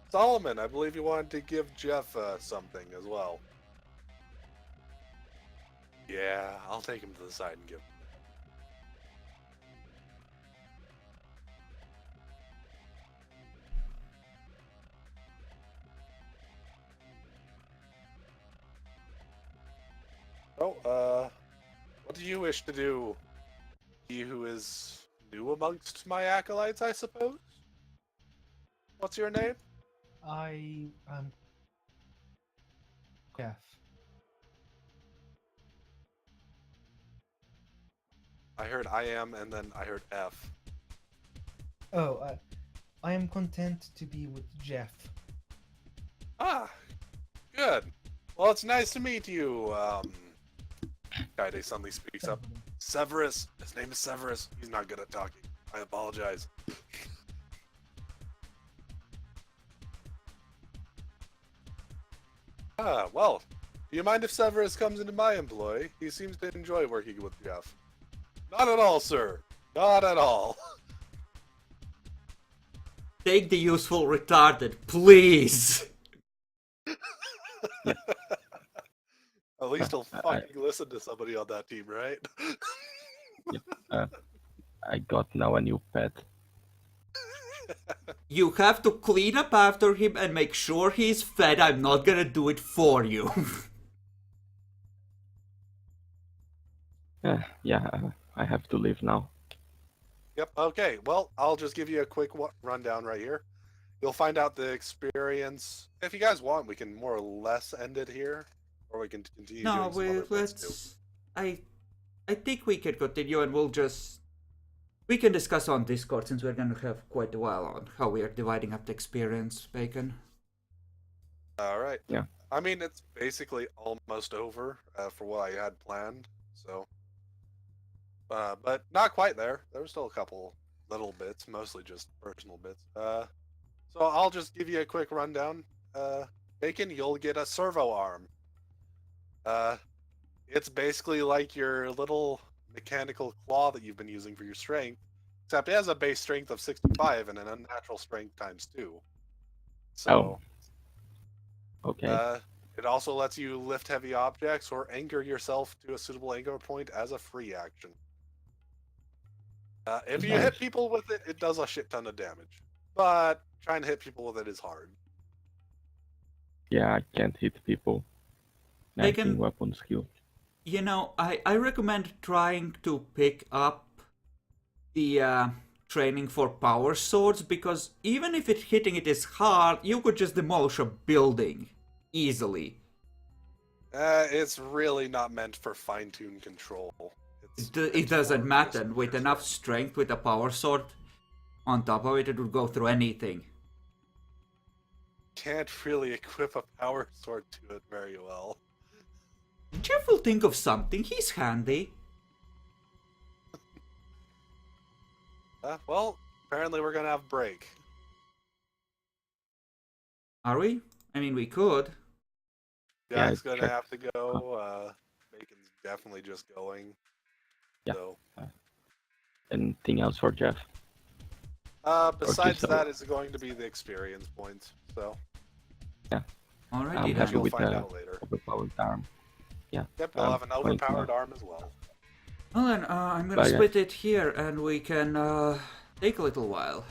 Solomon, I believe you wanted to give Jeff something as well. Yeah, I'll take him to the side and give him that. Oh, what do you wish to do? He who is new amongst my acolytes, I suppose? What's your name? I am Jeff. I heard I am, and then I heard F. Oh, I am content to be with Jeff. Ah, good. Well, it's nice to meet you. Kaide suddenly speaks up. Severus. His name is Severus. He's not good at talking. I apologize. Well, do you mind if Severus comes into my employ? He seems to enjoy working with Jeff. Not at all, sir. Not at all. Take the useful retarded, please! At least he'll fucking listen to somebody on that team, right? I got now a new pet. You have to clean up after him and make sure he's fed. I'm not gonna do it for you. I have to leave now. Yep, okay. Well, I'll just give you a quick rundown right here. You'll find out the experience. If you guys want, we can more or less end it here. Or we can continue No, doing some other bits too. let's... I think we can continue and we'll just... We can discuss on Discord since we're gonna have quite a while on how we are dividing up the experience, Bacon. Alright. Yeah. I mean, it's basically almost over for what I had planned, so... but not quite there. There were still a couple little bits, mostly just personal bits. So I'll just give you a quick rundown. Bacon, you'll get a servo arm. It's basically like your little mechanical claw that you've been using for your strength, except it has a base strength of 65 and an unnatural strength ×2. So, Okay. it also lets you lift heavy objects or anchor yourself to a suitable anchor point as a free action. If you hit people with it, it does a shit ton of damage. But trying to hit people with it is hard. Yeah, I can't hit people. They can- Lacking weapon skill. You know, I recommend trying to pick up the training for power swords, because even if hitting it is hard, you could just demolish a building easily. It's really not meant for fine-tuned control. It doesn't matter. With enough strength with a power sword on top of it, it would go through anything. Can't really equip a power sword to it very well. Jeff will think of something. He's handy. Well, apparently we're gonna have break. Are we? I mean, we could. Yeah, Jack's gonna check. have to go. Bacon's definitely just going. Yeah. So, Anything else for Jeff? besides just that, it's going to be the experience points. So, I'm Alrighty happy then. you'll with find the out later. overpowered arm. Yeah. Yep, you'll have an going to- overpowered arm as well. Well then, I'm gonna Bye, split it here and we can take a little while.